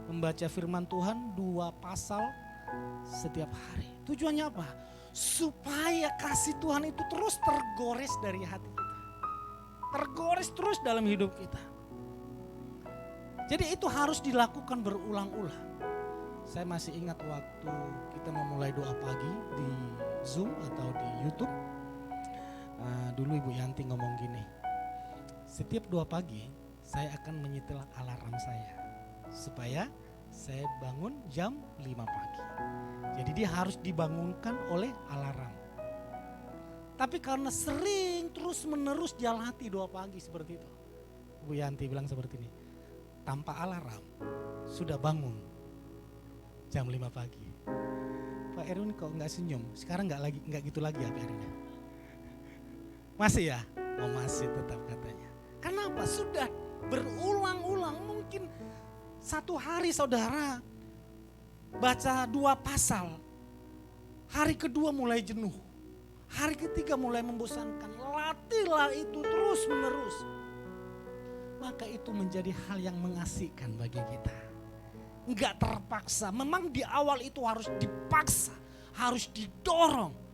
Speaker 3: membaca firman Tuhan 2 pasal setiap hari. Tujuannya apa? Supaya kasih Tuhan itu terus tergores dari hati kita. Tergores terus dalam hidup kita. Jadi itu harus dilakukan berulang-ulang. Saya masih ingat waktu kita memulai doa pagi di Zoom atau di YouTube. Dulu Ibu Yanti ngomong gini, setiap doa pagi saya akan menyetel alarm saya supaya saya bangun jam 5 pagi. Jadi dia harus dibangunkan oleh alarm. Tapi karena sering terus menerus jalati doa pagi seperti itu, Bu Yanti bilang seperti ini, tanpa alarm sudah bangun jam 5 pagi. Pak Erwin kok nggak senyum? Sekarang nggak gitu lagi ya Pak Erwin? Masih ya? Oh masih tetap katanya. Kenapa? Sudah berulang-ulang. Mungkin satu hari saudara baca 2 pasal. Hari kedua mulai jenuh. Hari ketiga mulai membosankan. Latihlah itu terus menerus. Maka itu menjadi hal yang mengasihkan bagi kita. Enggak terpaksa. Memang di awal itu harus dipaksa. Harus didorong.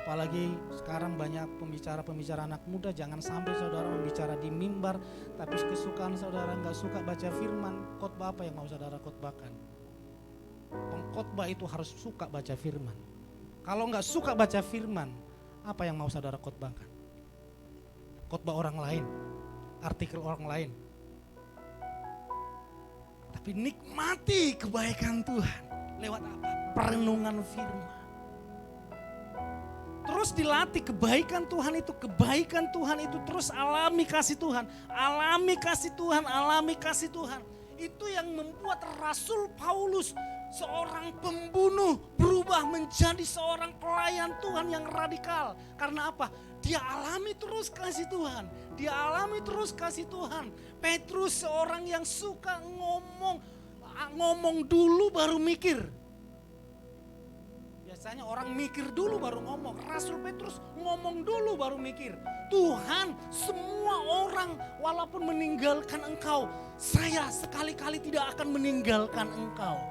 Speaker 3: Apalagi sekarang banyak pembicara-pembicara anak muda, jangan sampai saudara membicara di mimbar, tapi kesukaan saudara nggak suka baca firman, khotbah apa yang mau saudara khotbahkan? Pengkhotbah itu harus suka baca firman. Kalau nggak suka baca firman, apa yang mau saudara khotbahkan? khotbah orang lain, artikel orang lain. Tapi nikmati kebaikan Tuhan lewat apa? Perenungan firman. Terus dilatih kebaikan Tuhan itu terus alami kasih Tuhan, alami kasih Tuhan, alami kasih Tuhan. Itu yang membuat Rasul Paulus, seorang pembunuh, berubah menjadi seorang pelayan Tuhan yang radikal. Karena apa? Dia alami terus kasih Tuhan. Dia alami terus kasih Tuhan. Petrus seorang yang suka ngomong dulu baru mikir. Biasanya orang mikir dulu baru ngomong. Rasul Petrus ngomong dulu baru mikir. Tuhan, semua orang walaupun meninggalkan engkau, saya sekali-kali tidak akan meninggalkan engkau.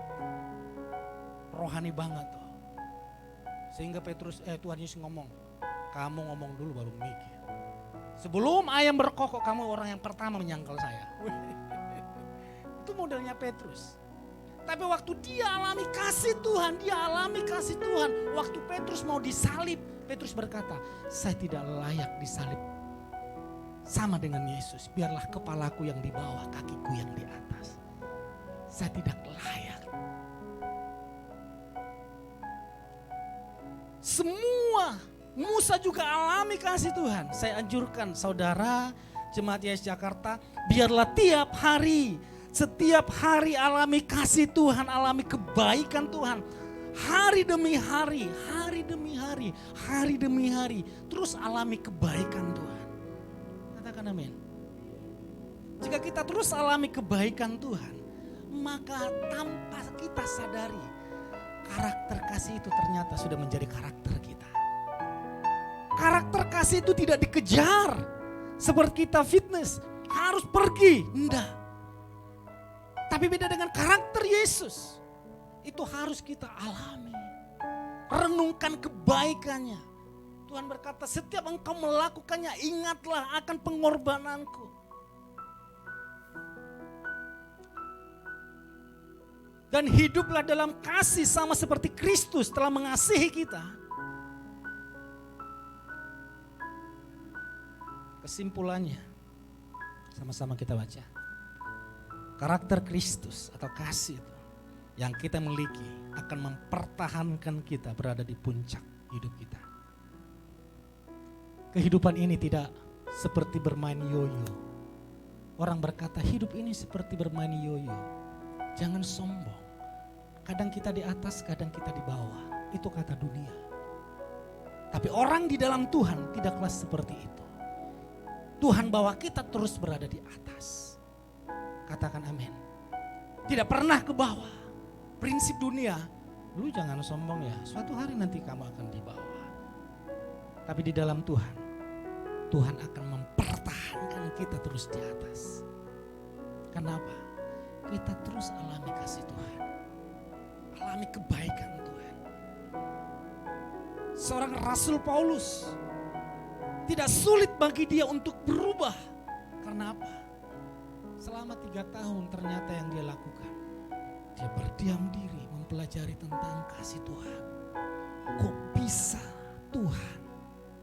Speaker 3: Rohani banget tuh. Sehingga Tuhan Yesus ngomong, kamu ngomong dulu baru mikir. Sebelum ayam berkokok, kamu orang yang pertama menyangkal saya. Itu modelnya Petrus. Tapi waktu dia alami kasih Tuhan, waktu Petrus mau disalib, Petrus berkata, saya tidak layak disalib sama dengan Yesus. Biarlah kepalaku yang di bawah, kakiku yang di atas. Saya tidak layak. Semua Musa juga alami kasih Tuhan. Saya anjurkan saudara Jemaat Yesus Jakarta, biarlah setiap hari alami kasih Tuhan, alami kebaikan Tuhan. Hari demi hari, terus alami kebaikan Tuhan. Katakan amin. Jika kita terus alami kebaikan Tuhan, maka tanpa kita sadari, karakter kasih itu ternyata sudah menjadi karakter kita. Karakter kasih itu tidak dikejar seperti kita fitness, harus pergi, enggak. Tapi beda dengan karakter Yesus. Itu harus kita alami. Renungkan kebaikannya. Tuhan berkata, setiap engkau melakukannya, ingatlah akan pengorbananku. Dan hiduplah dalam kasih sama seperti Kristus telah mengasihi kita. Kesimpulannya, sama-sama kita baca. Karakter Kristus atau kasih itu yang kita miliki akan mempertahankan kita berada di puncak hidup kita. Kehidupan ini tidak seperti bermain yoyo. Orang berkata hidup ini seperti bermain yoyo. Jangan sombong. Kadang kita di atas, kadang kita di bawah. Itu kata dunia. Tapi orang di dalam Tuhan tidaklah seperti itu. Tuhan bawa kita terus berada di atas. Katakan amin. Tidak pernah ke bawah. Prinsip dunia, lu jangan sombong ya. Suatu hari nanti kamu akan di bawah. Tapi di dalam Tuhan, Tuhan akan mempertahankan kita terus di atas. Kenapa? Kita terus alami kasih Tuhan. Alami kebaikan Tuhan. Seorang Rasul Paulus, tidak sulit bagi dia untuk berubah. Karena apa? Selama 3 tahun ternyata yang dia lakukan, dia berdiam diri mempelajari tentang kasih Tuhan. Kok bisa Tuhan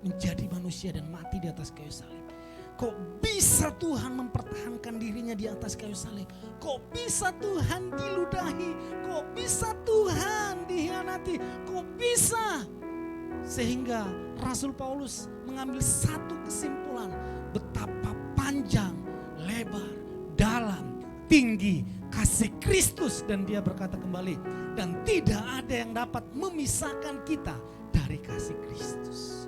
Speaker 3: menjadi manusia dan mati di atas kayu salib? Kok bisa Tuhan mempertahankan dirinya di atas kayu salib? Kok bisa Tuhan diludahi? Kok bisa Tuhan dihianati? Kok bisa? Sehingga Rasul Paulus mengambil satu kesimpulan, betapa panjang, lebar, dalam, tinggi kasih Kristus. Dan dia berkata kembali, dan tidak ada yang dapat memisahkan kita dari kasih Kristus.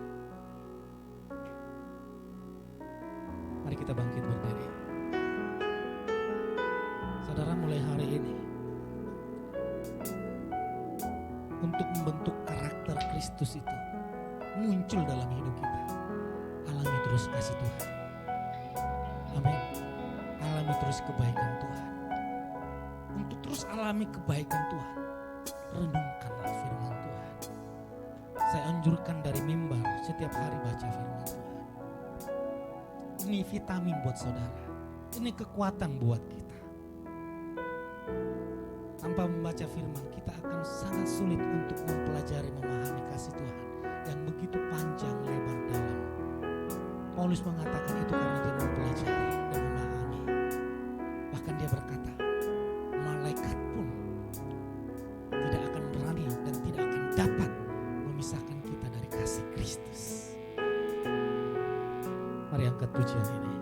Speaker 3: Mari kita bangkit berdiri. Saudara, mulai hari ini untuk membentuk karakter Kristus itu muncul dalam hidup kita, alami terus kasih Tuhan. Amin. Alami terus kebaikan Tuhan. Untuk terus alami kebaikan Tuhan, renungkanlah firman Tuhan. Saya anjurkan dari mimbar setiap hari baca firman Tuhan. Ini vitamin buat saudara. Ini kekuatan buat kita. Tanpa membaca firman, kita akan sangat sulit untuk mempelajari, memahami kasih Tuhan yang begitu panjang, lebar, dalam. Paulus mengatakan itu karena dia mempelajari dan memahami. Bahkan dia berkata, malaikat pun tidak akan berani dan tidak akan dapat memisahkan kita dari kasih Kristus. Mari angkat pujian ini.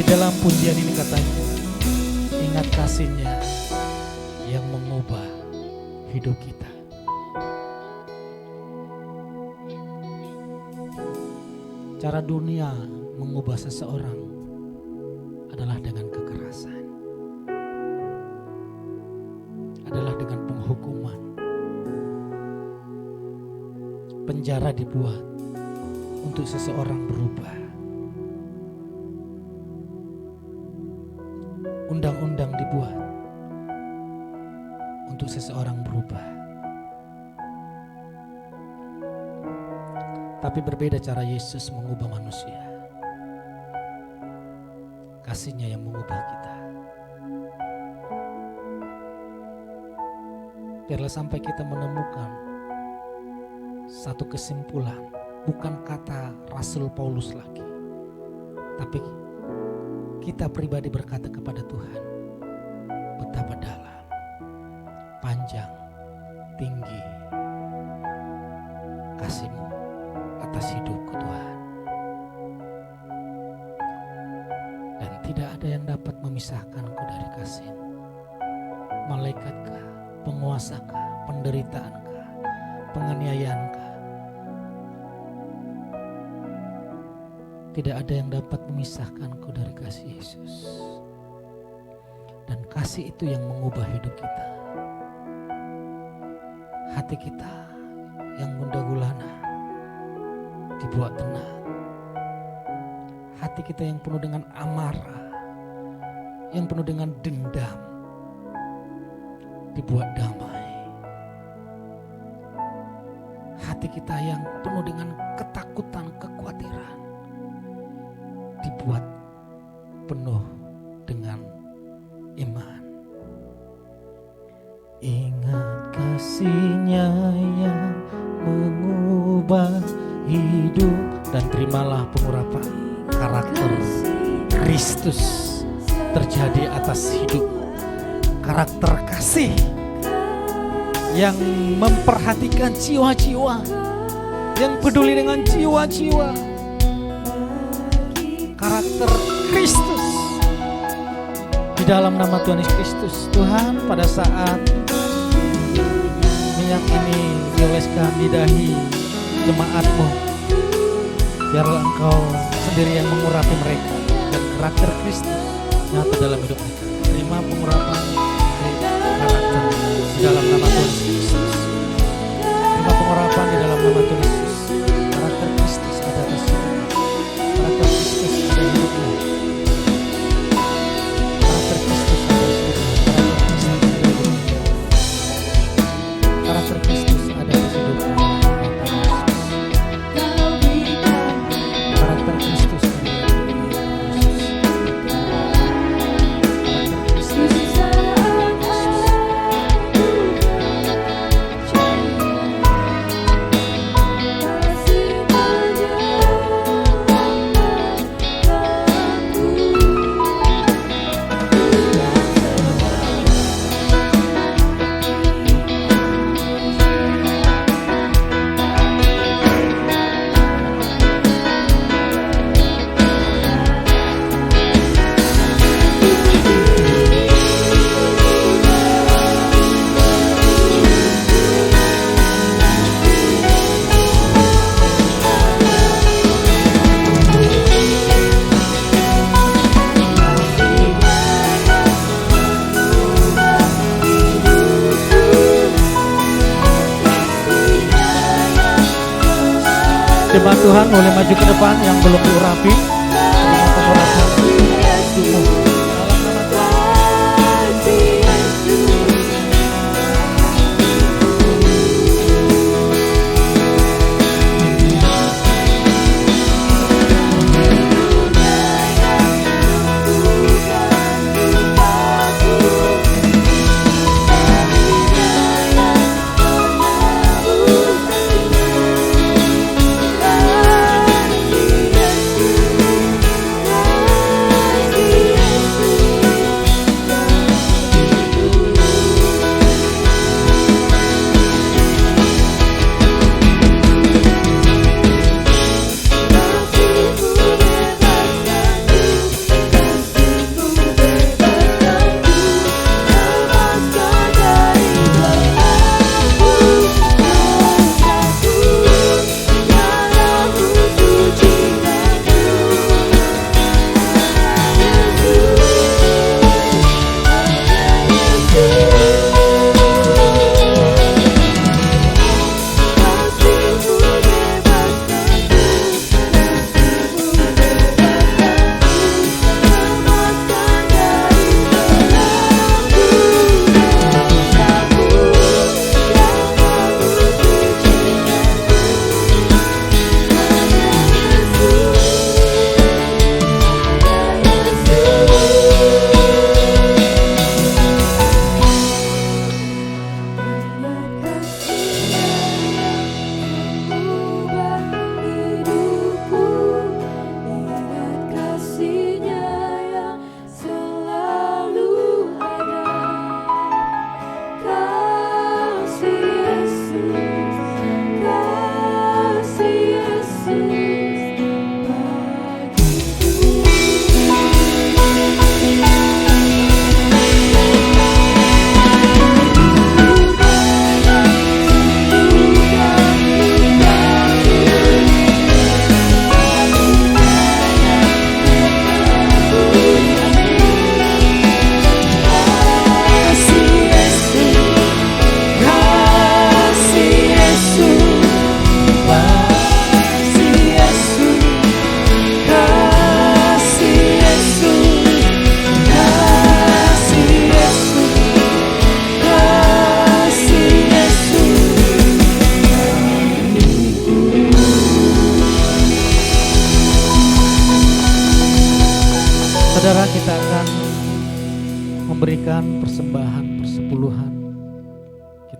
Speaker 3: Dalam pujian ini katanya, ingat kasih-Nya yang mengubah hidup kita. Cara dunia mengubah seseorang adalah dengan kekerasan, adalah dengan penghukuman. Penjara dibuat untuk seseorang berubah. Undang-undang dibuat untuk seseorang berubah. Tapi berbeda cara Yesus mengubah manusia. Kasih-Nya yang mengubah kita. Biarlah sampai kita menemukan satu kesimpulan, bukan kata Rasul Paulus lagi, tapi kita pribadi berkata kepada Tuhan, betapa dalam, panjang, tinggi kasih-Mu atas hidupku Tuhan. Dan tidak ada yang dapat memisahkanku dari kasih-Mu. Malaikatkah, penguasakah, penderitaankah, penganiayaankah, tidak ada yang dapat memisahkanku dari kasih Yesus. Dan kasih itu yang mengubah hidup kita. Hati kita yang gundah gulana dibuat tenang. Hati kita yang penuh dengan amarah, yang penuh dengan dendam, dibuat damai. Hati kita yang penuh dengan ketakutan, kekhawatiran dibuat penuh dengan iman. Ingat kasih-Nya yang mengubah hidup, dan terimalah pengurapan karakter Kristus terjadi atas hidup. Karakter kasih yang memperhatikan jiwa-jiwa, yang peduli dengan jiwa-jiwa. Karakter Kristus di dalam nama Tuhan Yesus Kristus. Tuhan, pada saat minyak ini dioleskan di dahi jemaat-Mu, biarlah Engkau sendiri yang mengurapi mereka, dan karakter Kristus nyata dalam hidup mereka. Terima pengurapan karakter di dalam nama Tuhan Yesus Kristus. Terima pengurapan di dalam nama Tuhan Yesus. Karakter Kristus ada atas hidupmu. Karakter Kristus ada di hidupmu. Karakter Kristus ada di hidupmu. Karakter Kristus ada di hidupmu. Karakter Kristus ada di Jemaat Tuhan boleh maju ke depan yang belum diurapi. Terima pengurapan hidupmu. Dalam nama Tuhan.
Speaker 2: Yesus.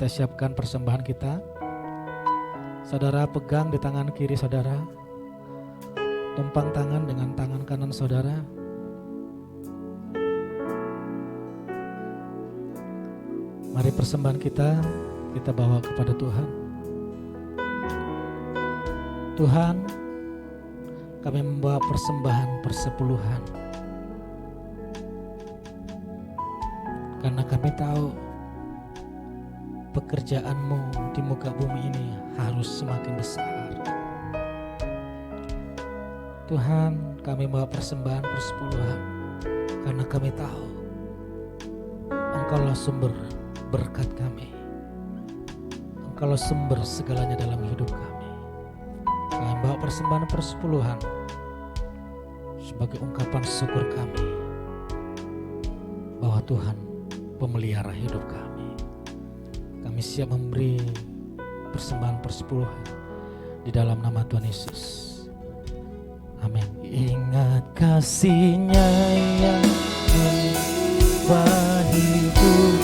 Speaker 3: kita siapkan persembahan kita. Saudara pegang di tangan kiri saudara, tumpang tangan dengan tangan kanan saudara. Mari persembahan kita bawa kepada Tuhan. Tuhan, kami membawa persembahan persepuluhan. Karena kami tahu pekerjaan-Mu di muka bumi ini harus semakin besar. Tuhan, kami membawa persembahan persepuluhan karena kami tahu Engkaulah sumber berkat kami. Engkaulah sumber segalanya dalam hidup kami. Kami membawa persembahan persepuluhan sebagai ungkapan syukur kami bahwa Tuhan pemelihara hidup kami. Kami siap memberi persembahan persepuluhan di dalam nama Tuhan Yesus. Amin. Ingat kasih-Nya yang mengubah hidup